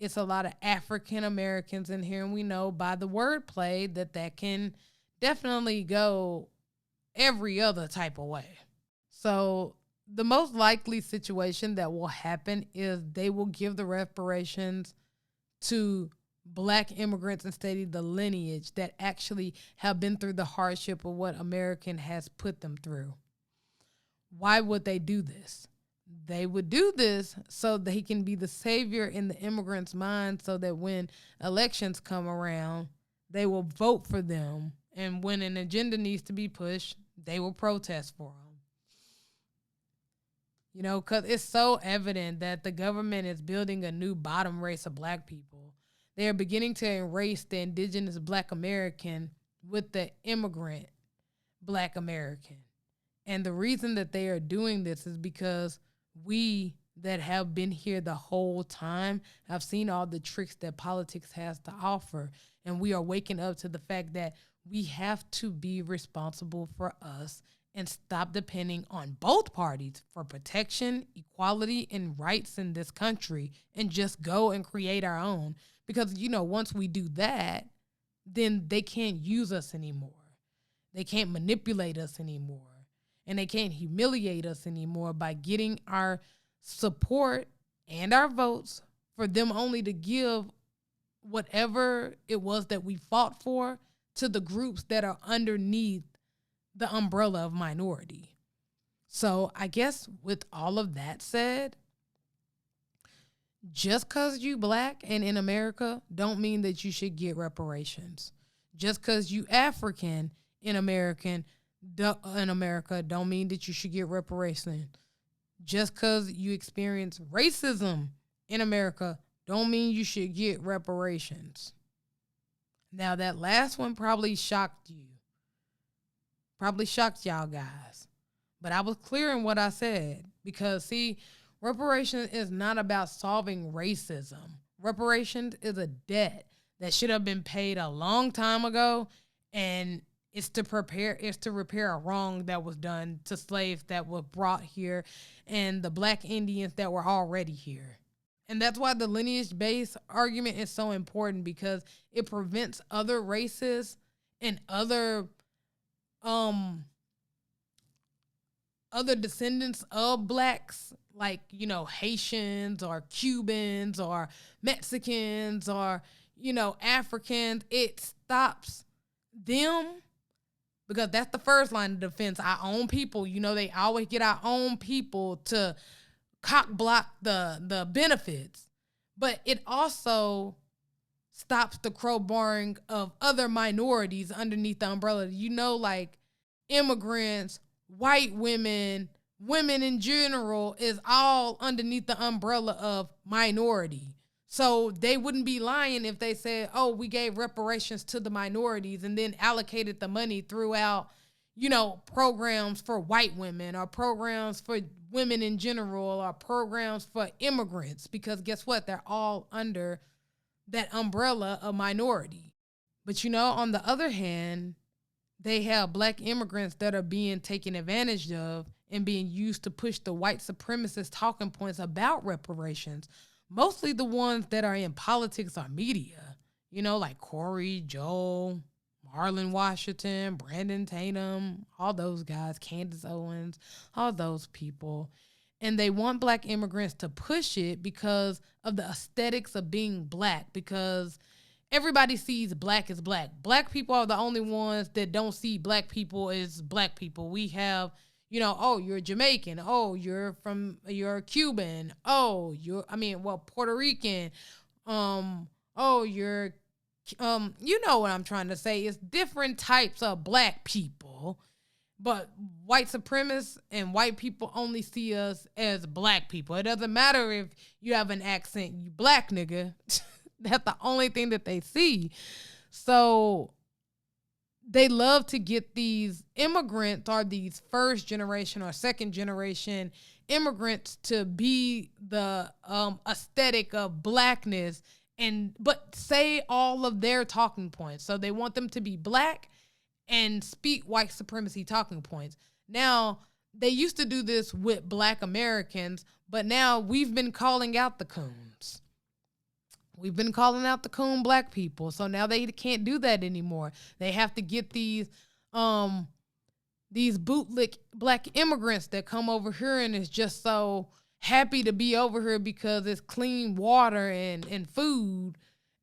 Speaker 1: it's a lot of African Americans in here, and we know by the wordplay that can definitely go every other type of way. So the most likely situation that will happen is they will give the reparations to Black immigrants instead of the lineage that actually have been through the hardship of what American has put them through. Why would they do this? They would do this so that he can be the savior in the immigrant's mind so that when elections come around, they will vote for them And when an agenda needs to be pushed, they will protest for them. You know, because it's so evident that the government is building a new bottom race of black people. They are beginning to erase the indigenous black American with the immigrant black American. And the reason that they are doing this is because we that have been here the whole time have seen all the tricks that politics has to offer. And we are waking up to the fact that we have to be responsible for us and stop depending on both parties for protection, equality, and rights in this country, and just go and create our own. Because, you know, once we do that, then they can't use us anymore. They can't manipulate us anymore. And they can't humiliate us anymore by getting our support and our votes for them only to give whatever it was that we fought for to the groups that are underneath the umbrella of minority. So I guess with all of that said, just because you black and in America don't mean that you should get reparations. Just because you African in America don't mean that you should get reparations. Just because you experience racism in America don't mean you should get reparations. Now, that last one probably shocked you. Probably shocked y'all guys. But I was clear in what I said. Because, see, reparations is not about solving racism. Reparations is a debt that should have been paid a long time ago. And it's to repair a wrong that was done to slaves that were brought here and the black Indians that were already here. And that's why the lineage-based argument is so important, because it prevents other races and other descendants of blacks, like, you know, Haitians or Cubans or Mexicans or, you know, Africans. It stops them, because that's the first line of defense. Our own people, you know, they always get our own people to cock block the benefits. But it also stops the crowbarring of other minorities underneath the umbrella. You know, like immigrants, white women in general is all underneath the umbrella of minority. So they wouldn't be lying if they said, oh, we gave reparations to the minorities and then allocated the money throughout, you know, programs for white women or programs for women in general or programs for immigrants. Because guess what? They're all under that umbrella of minority. But, you know, on the other hand, they have black immigrants that are being taken advantage of and being used to push the white supremacist talking points about reparations. Mostly the ones that are in politics or media, you know, like Corey, Joel, Marlon Washington, Brandon Tatum, all those guys, Candace Owens, all those people. And they want black immigrants to push it because of the aesthetics of being black, because everybody sees black as black. Black people are the only ones that don't see black people as black people. We have, you know, oh, you're Jamaican. Oh, you're Cuban. Oh, Puerto Rican. Oh, you're, you know what I'm trying to say. It's different types of black people, but white supremacists and white people only see us as black people. It doesn't matter if you have an accent, you black nigga. That's the only thing that they see. So they love to get these immigrants or these first generation or second generation immigrants to be the aesthetic of blackness, but say all of their talking points. So they want them to be black and speak white supremacy talking points. Now, they used to do this with black Americans, but now we've been calling out the coons. We've been calling out the coon black people. So now they can't do that anymore. They have to get these bootlick black immigrants that come over here and is just so happy to be over here because it's clean water and food,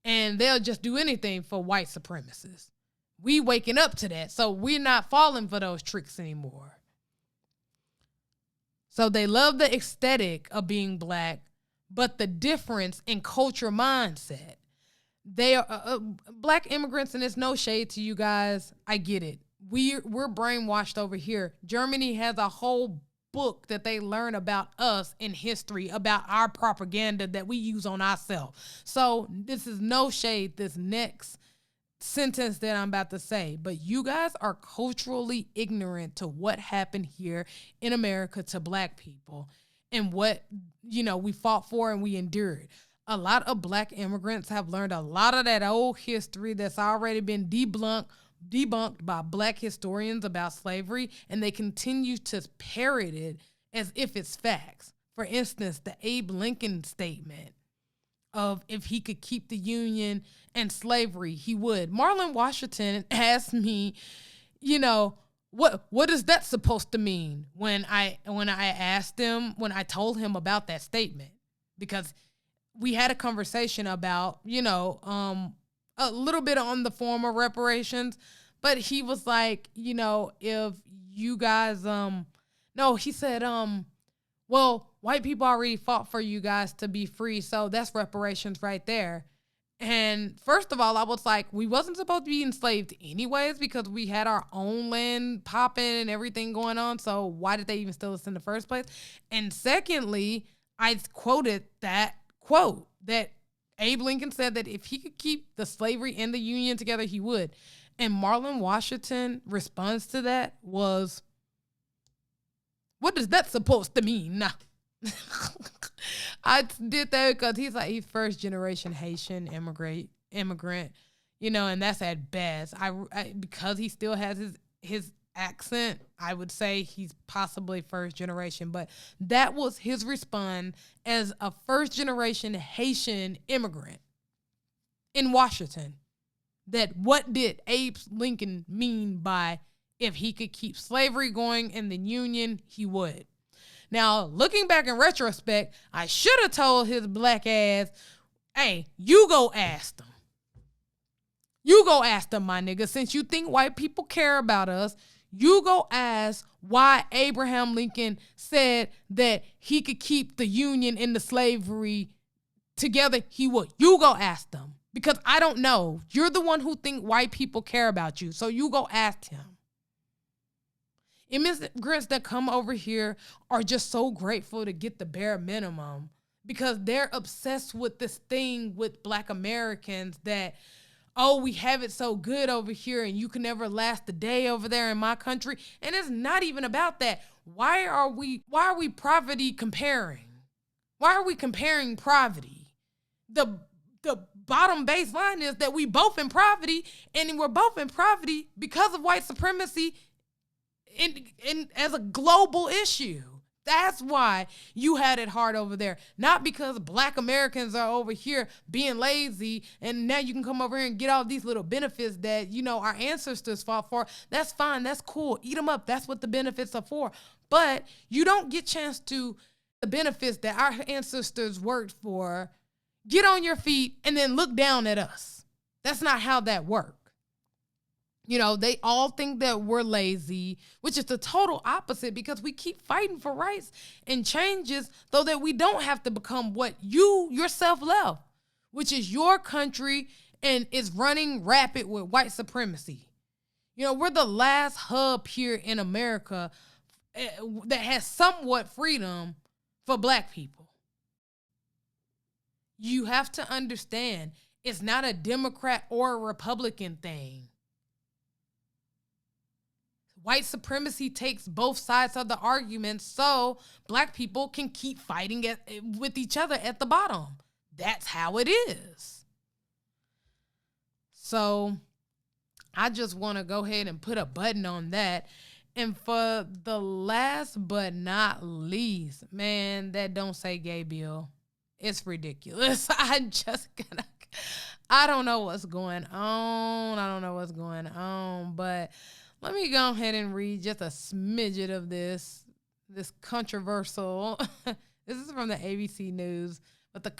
Speaker 1: and they'll just do anything for white supremacists. We waking up to that, so we're not falling for those tricks anymore. So they love the aesthetic of being black, but the difference in culture mindset. they are black immigrants, and it's no shade to you guys. I get it. We're brainwashed over here. Germany has a whole book that they learn about us in history, about our propaganda that we use on ourselves. So this is no shade, this next sentence that I'm about to say, but you guys are culturally ignorant to what happened here in America to black people and what, we fought for and we endured. A lot of black immigrants have learned a lot of that old history that's already been debunked by black historians about slavery, and they continue to parrot it as if it's facts. For instance, the Abe Lincoln statement of if he could keep the Union and slavery, he would. Marlon Washington asked me, what is that supposed to mean when I told him about that statement, because we had a conversation about, a little bit on the form of reparations, but he was like, if you guys, no, he said, well, white people already fought for you guys to be free, so that's reparations right there. And first of all, I was like, we wasn't supposed to be enslaved anyways because we had our own land popping and everything going on, so why did they even steal us in the first place? And secondly, I quoted that quote that Abe Lincoln said that if he could keep the slavery and the Union together, he would. And Marlon Washington response to that was, what is that supposed to mean? Nah. I did that because he's first generation Haitian immigrant, and that's at best. Because he still has his accent, I would say he's possibly first generation, but that was his response as a first generation Haitian immigrant in Washington. That what did Abe Lincoln mean by if he could keep slavery going in the Union, he would. Now, looking back in retrospect, I should have told his black ass, hey, you go ask them. You go ask them, my nigga. Since you think white people care about us, you go ask why Abraham Lincoln said that he could keep the Union and the slavery together. He would. You go ask them. Because I don't know. You're the one who think white people care about you. So you go ask him. Immigrants that come over here are just so grateful to get the bare minimum because they're obsessed with this thing with black Americans that, oh, we have it so good over here and you can never last a day over there in my country. And it's not even about that. Why are we poverty comparing? Why are we comparing poverty? The bottom baseline is that we both in poverty, and we're both in poverty because of white supremacy in as a global issue. That's why you had it hard over there. Not because black Americans are over here being lazy and now you can come over here and get all these little benefits that, our ancestors fought for. That's fine. That's cool. Eat them up. That's what the benefits are for. But you don't get chance to the benefits that our ancestors worked for. Get on your feet and then look down at us. That's not how that works. They all think that we're lazy, which is the total opposite because we keep fighting for rights and changes so that we don't have to become what you yourself left, which is your country and is running rapid with white supremacy. We're the last hub here in America that has somewhat freedom for black people. You have to understand it's not a Democrat or a Republican thing. White supremacy takes both sides of the argument so black people can keep fighting with each other at the bottom. That's how it is. So I just want to go ahead and put a button on that. And for the last but not least, man, that don't say gay bill. It's ridiculous. I don't know what's going on. But let me go ahead and read just a smidget of this controversial. This is from the ABC News. But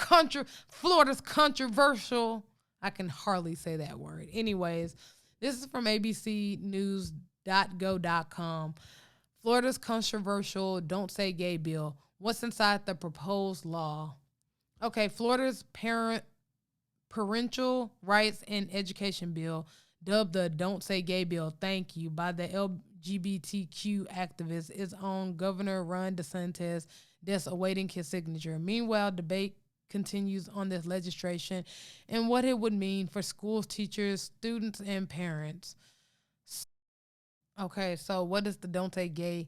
Speaker 1: Florida's controversial. I can hardly say that word. Anyways, this is from abcnews.go.com. Florida's controversial Don't Say Gay bill. What's inside the proposed law? Okay, Florida's Parental Rights and Education Bill, dubbed the Don't Say Gay Bill, thank you, by the LGBTQ activists, is on Governor Ron DeSantis' desk awaiting his signature. Meanwhile, debate continues on this legislation and what it would mean for schools, teachers, students, and parents. Okay, so what does the Don't Say Gay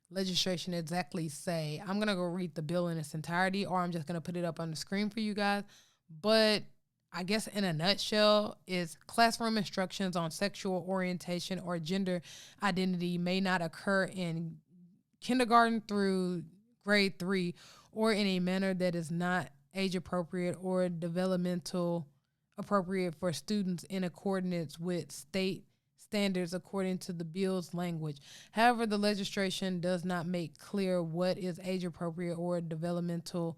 Speaker 1: legislation exactly say? I'm going to go read the bill in its entirety, or I'm just going to put it up on the screen for you guys. But I guess in a nutshell, is classroom instructions on sexual orientation or gender identity may not occur in kindergarten through grade 3 or in a manner that is not age appropriate or developmental appropriate for students in accordance with state standards according to the bill's language. However, the legislation does not make clear what is age appropriate or developmental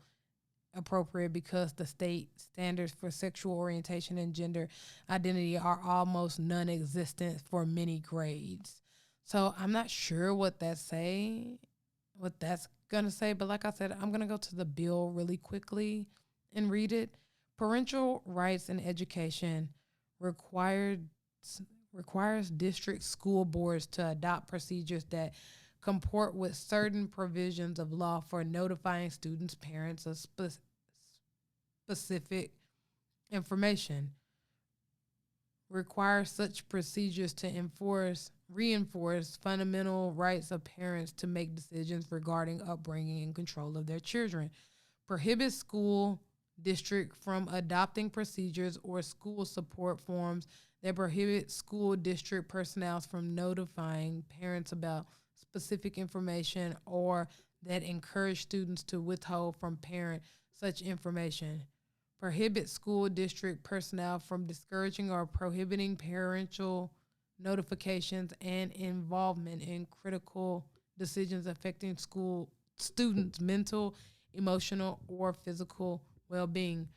Speaker 1: appropriate because the state standards for sexual orientation and gender identity are almost non-existent for many grades. So I'm not sure what that's gonna say, but like I said, I'm gonna go to the bill really quickly and read it. Parental rights and education required requires district school boards to adopt procedures that comport with certain provisions of law for notifying students' parents of specific information. Require such procedures to reinforce fundamental rights of parents to make decisions regarding upbringing and control of their children. Prohibit school district from adopting procedures or school support forms that prohibit school district personnel from notifying parents about specific information or that encourage students to withhold from parent such information. Prohibit school district personnel from discouraging or prohibiting parental notifications and involvement in critical decisions affecting school students' mental, emotional, or physical well-being.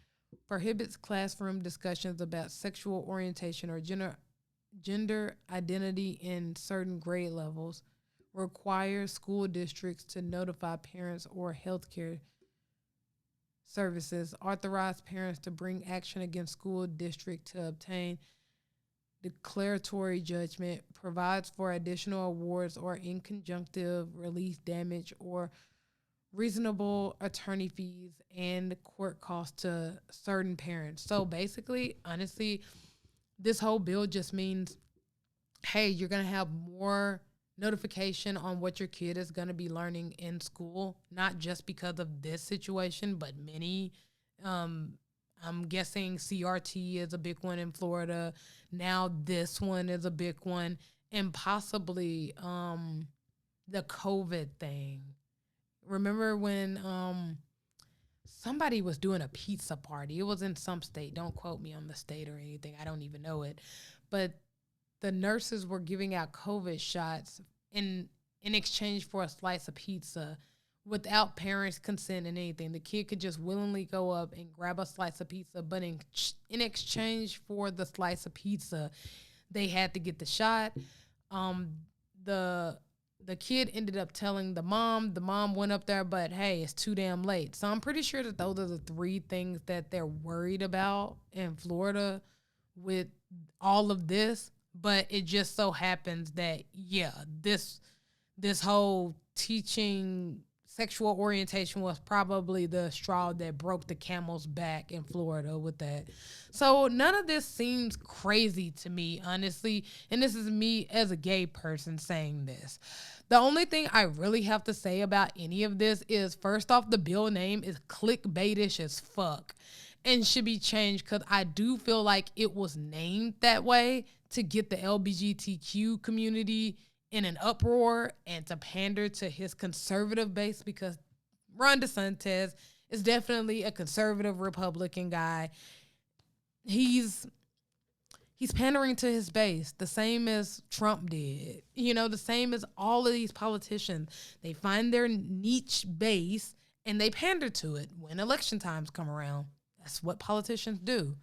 Speaker 1: Prohibits classroom discussions about sexual orientation or gender identity in certain grade levels. Requires school districts to notify parents or healthcare services. Authorize parents to bring action against school district to obtain declaratory judgment. Provides for additional awards or in conjunctive release damage or reasonable attorney fees and court costs to certain parents. So basically, honestly, this whole bill just means, hey, you're going to have more notification on what your kid is going to be learning in school, not just because of this situation, but many. I'm guessing CRT is a big one in Florida. Now this one is a big one, and possibly the COVID thing. Remember when somebody was doing a pizza party? It was in some state. Don't quote me on the state or anything. I don't even know it. But the nurses were giving out COVID shots in exchange for a slice of pizza without parents' consent and anything. The kid could just willingly go up and grab a slice of pizza, but in exchange for the slice of pizza, they had to get the shot. The the kid ended up telling the mom. The mom went up there, but hey, it's too damn late. So I'm pretty sure that those are the three things that they're worried about in Florida with all of this. But it just so happens that this whole teaching sexual orientation was probably the straw that broke the camel's back in Florida with that. So none of this seems crazy to me, honestly. And this is me as a gay person saying this. The only thing I really have to say about any of this is, first off, the bill name is clickbaitish as fuck and should be changed, because I do feel like it was named that way to get the LGBTQ community in an uproar and to pander to his conservative base, because Ron DeSantis is definitely a conservative Republican guy. He's pandering to his base, the same as Trump did. You know, the same as all of these politicians. They find their niche base and they pander to it when election times come around. That's what politicians do.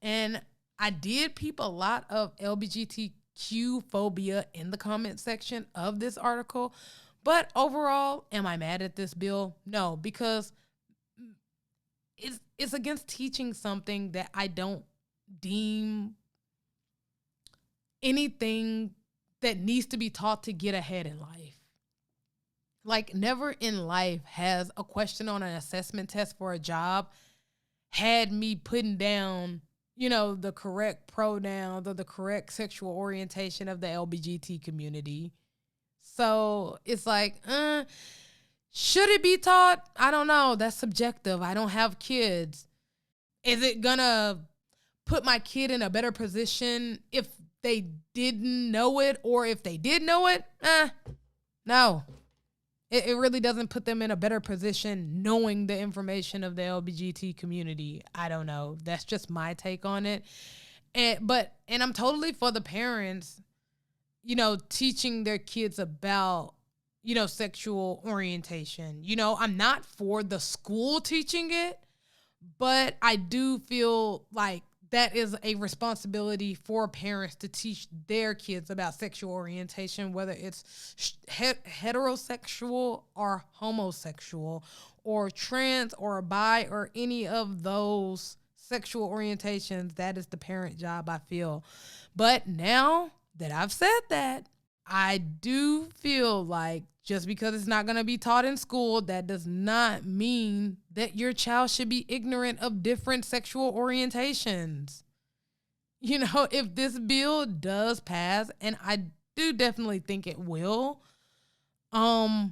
Speaker 1: And I did peep a lot of LGBTQ phobia in the comment section of this article. But overall, am I mad at this bill? No, because it's against teaching something that I don't deem anything that needs to be taught to get ahead in life. Like, never in life has a question on an assessment test for a job had me putting down, the correct pronouns or the correct sexual orientation of the LBGT community. So it's like, should it be taught? I don't know. That's subjective. I don't have kids. Is it gonna put my kid in a better position if they didn't know it, or if they did know it? No. It really doesn't put them in a better position knowing the information of the LBGT community. I don't know. That's just my take on it. And I'm totally for the parents, teaching their kids about, sexual orientation. I'm not for the school teaching it, but I do feel like that is a responsibility for parents to teach their kids about sexual orientation, whether it's heterosexual or homosexual or trans or bi or any of those sexual orientations. That is the parent job, I feel. But now that I've said that, I do feel like just because it's not going to be taught in school, that does not mean that your child should be ignorant of different sexual orientations. If this bill does pass, and I do definitely think it will, I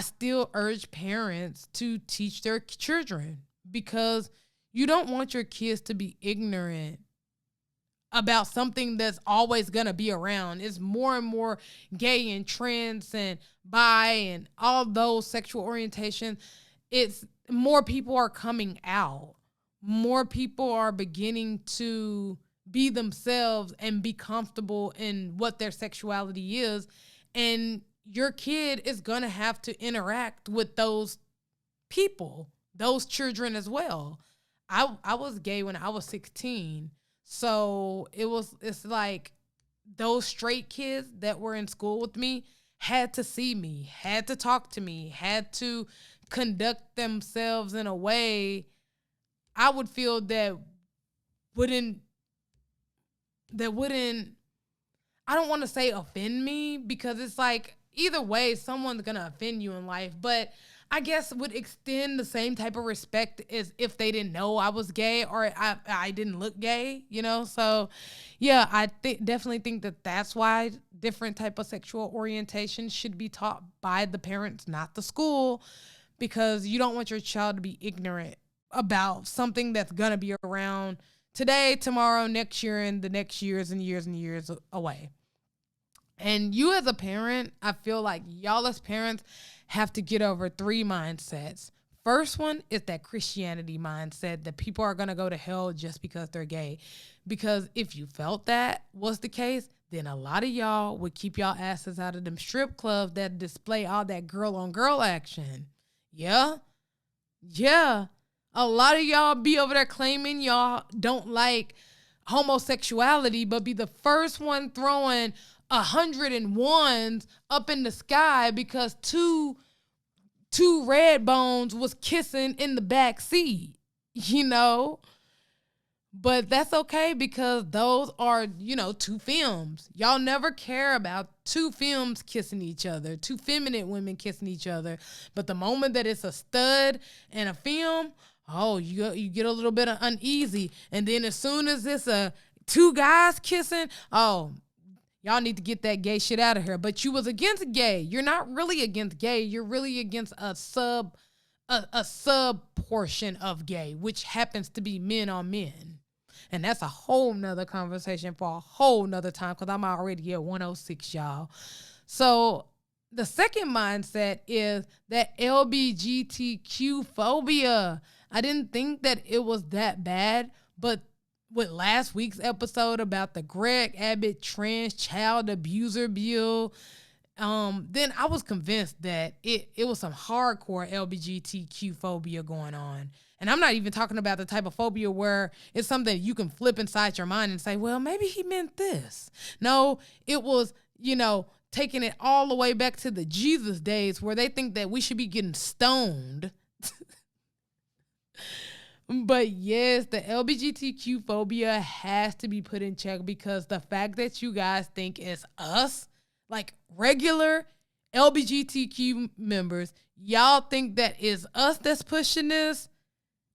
Speaker 1: still urge parents to teach their children, because you don't want your kids to be ignorant about something that's always going to be around. It's more and more gay and trans and bi and all those sexual orientations. It's more people are coming out. More people are beginning to be themselves and be comfortable in what their sexuality is. And your kid is going to have to interact with those people, those children as well. I was gay when I was 16. So it's like those straight kids that were in school with me had to see me, had to talk to me, had to conduct themselves in a way I would feel that wouldn't, I don't want to say offend me, because it's like either way, someone's going to offend you in life, but I guess would extend the same type of respect as if they didn't know I was gay or I didn't look gay, So, yeah, I definitely think that that's why different type of sexual orientation should be taught by the parents, not the school, because you don't want your child to be ignorant about something that's going to be around today, tomorrow, next year, and the next years and years and years away. And you as a parent, I feel like y'all as parents have to get over 3 mindsets. First one is that Christianity mindset that people are going to go to hell just because they're gay. Because if you felt that was the case, then a lot of y'all would keep y'all asses out of them strip clubs that display all that girl on girl action. Yeah. A lot of y'all be over there claiming y'all don't like homosexuality, but be the first one throwing 101s up in the sky because two red bones was kissing in the back seat, But that's okay, because those are, 2 films. Y'all never care about 2 films kissing each other, 2 feminine women kissing each other. But the moment that it's a stud and a film, you get a little bit of uneasy. And then as soon as it's 2 guys kissing, y'all need to get that gay shit out of here. But you was against gay. You're not really against gay. You're really against a sub portion of gay, which happens to be men on men. And that's a whole nother conversation for a whole nother time, because I'm already at 106, y'all. So the second mindset is that LGBTQ phobia. I didn't think that it was that bad, but with last week's episode about the Greg Abbott trans child abuser bill, then I was convinced that it was some hardcore LGBTQ phobia going on. And I'm not even talking about the type of phobia where it's something you can flip inside your mind and say, well, maybe he meant this. No, it was, taking it all the way back to the Jesus days, where they think that we should be getting stoned But yes, the LGBTQ phobia has to be put in check because the fact that you guys think it's us, like regular LGBTQ members, y'all think that is us that's pushing this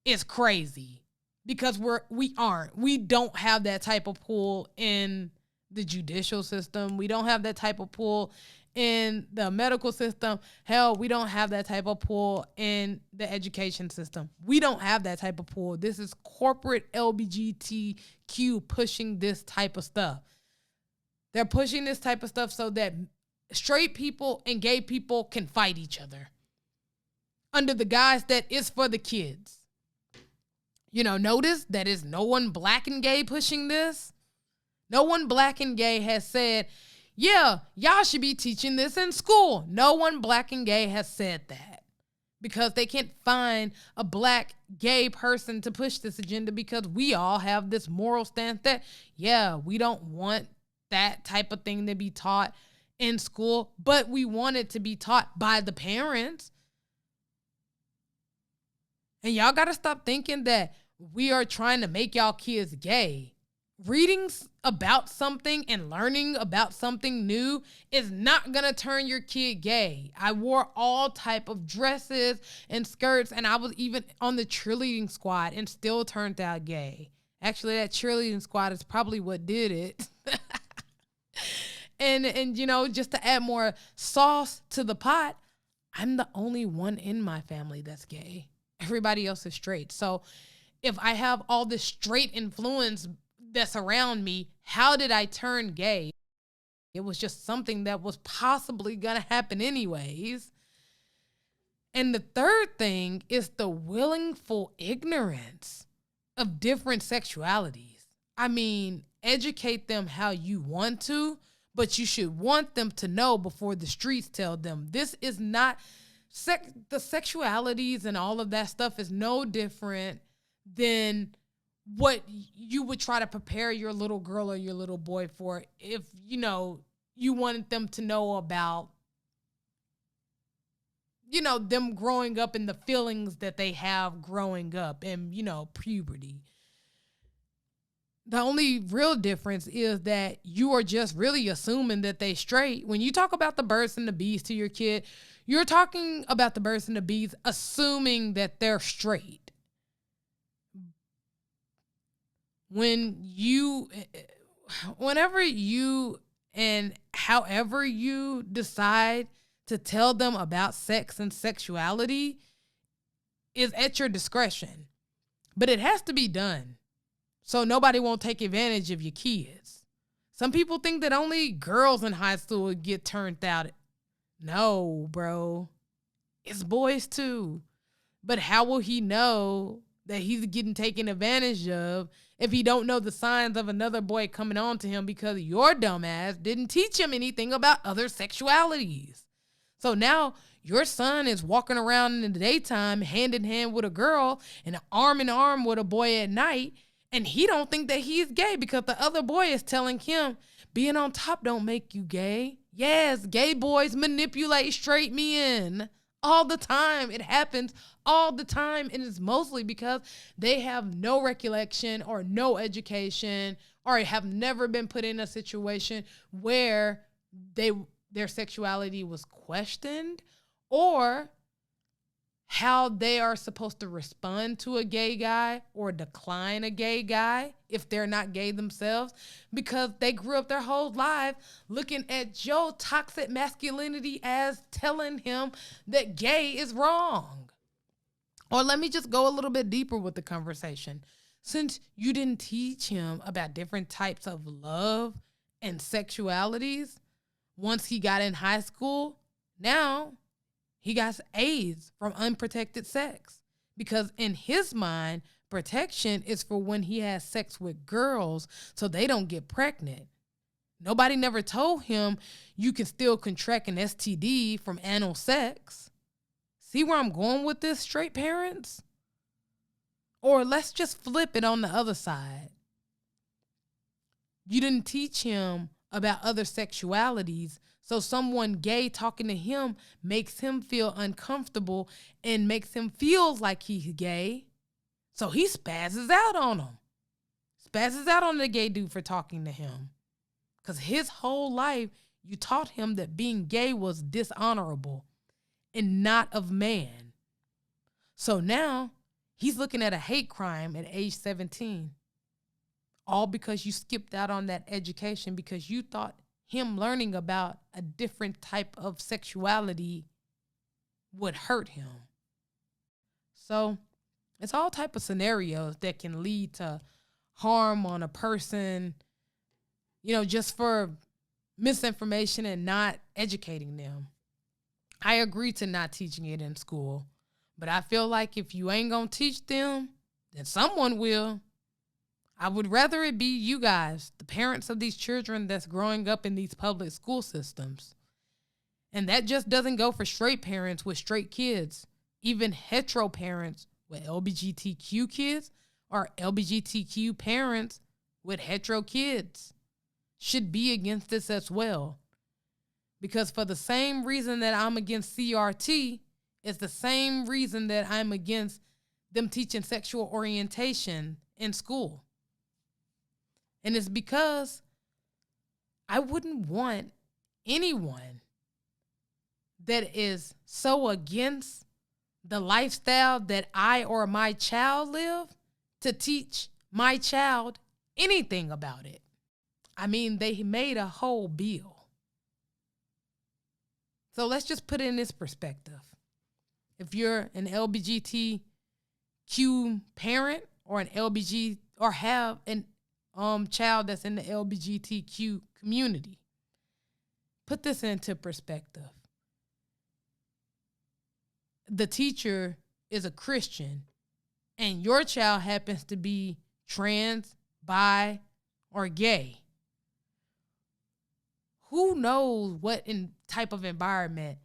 Speaker 1: is crazy because we aren't. We don't have that type of pull in the judicial system. We don't have that type of pull in the medical system. Hell, we don't have that type of pull in the education system. We don't have that type of pull. This is corporate LGBTQ pushing this type of stuff. They're pushing this type of stuff so that straight people and gay people can fight each other under the guise that it's for the kids. You know, notice that is no one black and gay pushing this. No one black and gay has said, yeah, y'all should be teaching this in school. No one black and gay has said that because they can't find a black gay person to push this agenda because we all have this moral stance that, yeah, we don't want that type of thing to be taught in school, but we want it to be taught by the parents. And y'all got to stop thinking that we are trying to make y'all kids gay. Reading about something and learning about something new is not going to turn your kid gay. I wore all type of dresses and skirts, and I was even on the cheerleading squad and still turned out gay. Actually, that cheerleading squad is probably what did it. And you know, just to add more sauce to the pot, I'm the only one in my family that's gay. Everybody else is straight. So if I have all this straight influence that's around me, how did I turn gay? It was just something that was possibly going to happen anyways. And the third thing is the willful ignorance of different sexualities. I mean, educate them how you want to, but you should want them to know before the streets tell them. This is not the sexualities and all of that stuff is no different than what you would try to prepare your little girl or your little boy for if, you know, you wanted them to know about, you know, them growing up and the feelings that they have growing up and, you know, puberty. The only real difference is that you are just really assuming that they straight. When you talk about the birds and the bees to your kid, you're talking about the birds and the bees assuming that they're straight. Whenever you and however you decide to tell them about sex and sexuality is at your discretion, but it has to be done so nobody won't take advantage of your kids. Some people think that only girls in high school get turned out. No, bro, it's boys too. But how will he know that he's getting taken advantage of if he don't know the signs of another boy coming on to him because your dumbass didn't teach him anything about other sexualities? So now your son is walking around in the daytime hand in hand with a girl and arm in arm with a boy at night, and he don't think that he's gay because the other boy is telling him being on top don't make you gay. Yes, gay boys manipulate straight men all the time. It happens all the time, and it's mostly because they have no recollection or no education or have never been put in a situation where their sexuality was questioned or how they are supposed to respond to a gay guy or decline a gay guy if they're not gay themselves, because they grew up their whole life looking at Joe toxic masculinity as telling him that gay is wrong. Or let me just go a little bit deeper with the conversation. Since you didn't teach him about different types of love and sexualities once he got in high school, now he got AIDS from unprotected sex, because in his mind, protection is for when he has sex with girls so they don't get pregnant. Nobody never told him you can still contract an STD from anal sex. See where I'm going with this, straight parents? Or let's just flip it on the other side. You didn't teach him about other sexualities, so someone gay talking to him makes him feel uncomfortable and makes him feel like he's gay. So he spazzes out on him. Spazzes out on the gay dude for talking to him. Because his whole life, you taught him that being gay was dishonorable and not of man. So now he's looking at a hate crime at age 17. All because you skipped out on that education because you thought him learning about a different type of sexuality would hurt him. So it's all type of scenarios that can lead to harm on a person, just for misinformation and not educating them. I agree to not teaching it in school, but I feel like if you ain't gonna teach them, then someone will. I would rather it be you guys, the parents of these children that's growing up in these public school systems. And that just doesn't go for straight parents with straight kids. Even hetero parents with LGBTQ kids or LGBTQ parents with hetero kids should be against this as well. Because for the same reason that I'm against CRT, it's the same reason that I'm against them teaching sexual orientation in school. And it's because I wouldn't want anyone that is so against the lifestyle that I or my child live to teach my child anything about it. I mean, they made a whole bill. So let's just put it in this perspective. If you're an LGBTQ parent or an LBG or have an child that's in the LGBTQ community, put this into perspective. The teacher is a Christian and your child happens to be trans, bi, or gay. Who knows what type of environment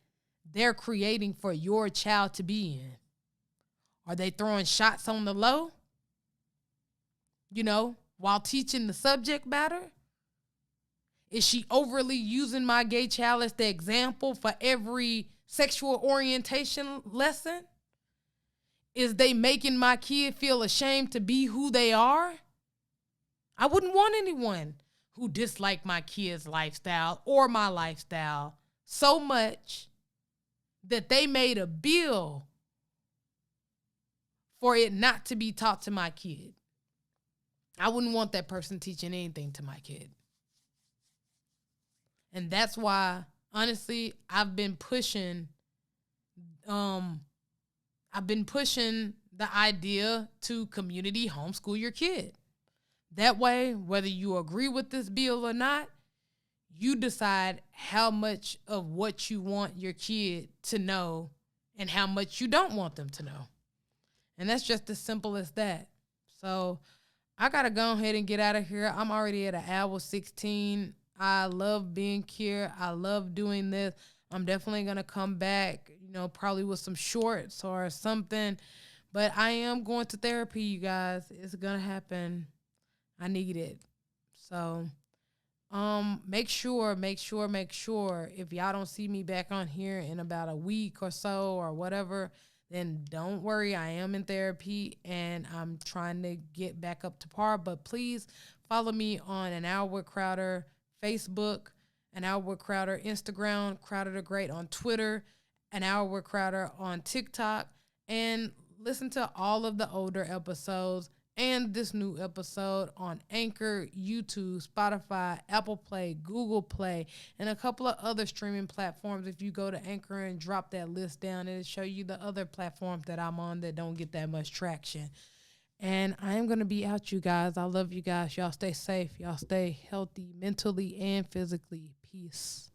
Speaker 1: they're creating for your child to be in? Are they throwing shots on the low? While teaching the subject matter? Is she overly using my gay child as the example for every sexual orientation lesson? Is they making my kid feel ashamed to be who they are? I wouldn't want anyone who dislike my kid's lifestyle or my lifestyle so much that they made a bill for it not to be taught to my kid. I wouldn't want that person teaching anything to my kid. And that's why, honestly, I've been pushing the idea to community homeschool your kid. That way, whether you agree with this bill or not, you decide how much of what you want your kid to know and how much you don't want them to know. And that's just as simple as that. So I got to go ahead and get out of here. I'm already at an hour 16. I love being here. I love doing this. I'm definitely going to come back, probably with some shorts or something. But I am going to therapy, you guys. It's going to happen. I need it. So make sure if y'all don't see me back on here in about a week or so or whatever, then don't worry. I am in therapy and I'm trying to get back up to par. But please follow me on An Hour with Crowder Facebook, An Hour with Crowder Instagram, Crowder the Great on Twitter, An Hour with Crowder on TikTok, and listen to all of the older episodes and this new episode on Anchor, YouTube, Spotify, Apple Play, Google Play, and a couple of other streaming platforms. If you go to Anchor and drop that list down, it'll show you the other platforms that I'm on that don't get that much traction. And I am going to be out, you guys. I love you guys. Y'all stay safe. Y'all stay healthy mentally and physically. Peace.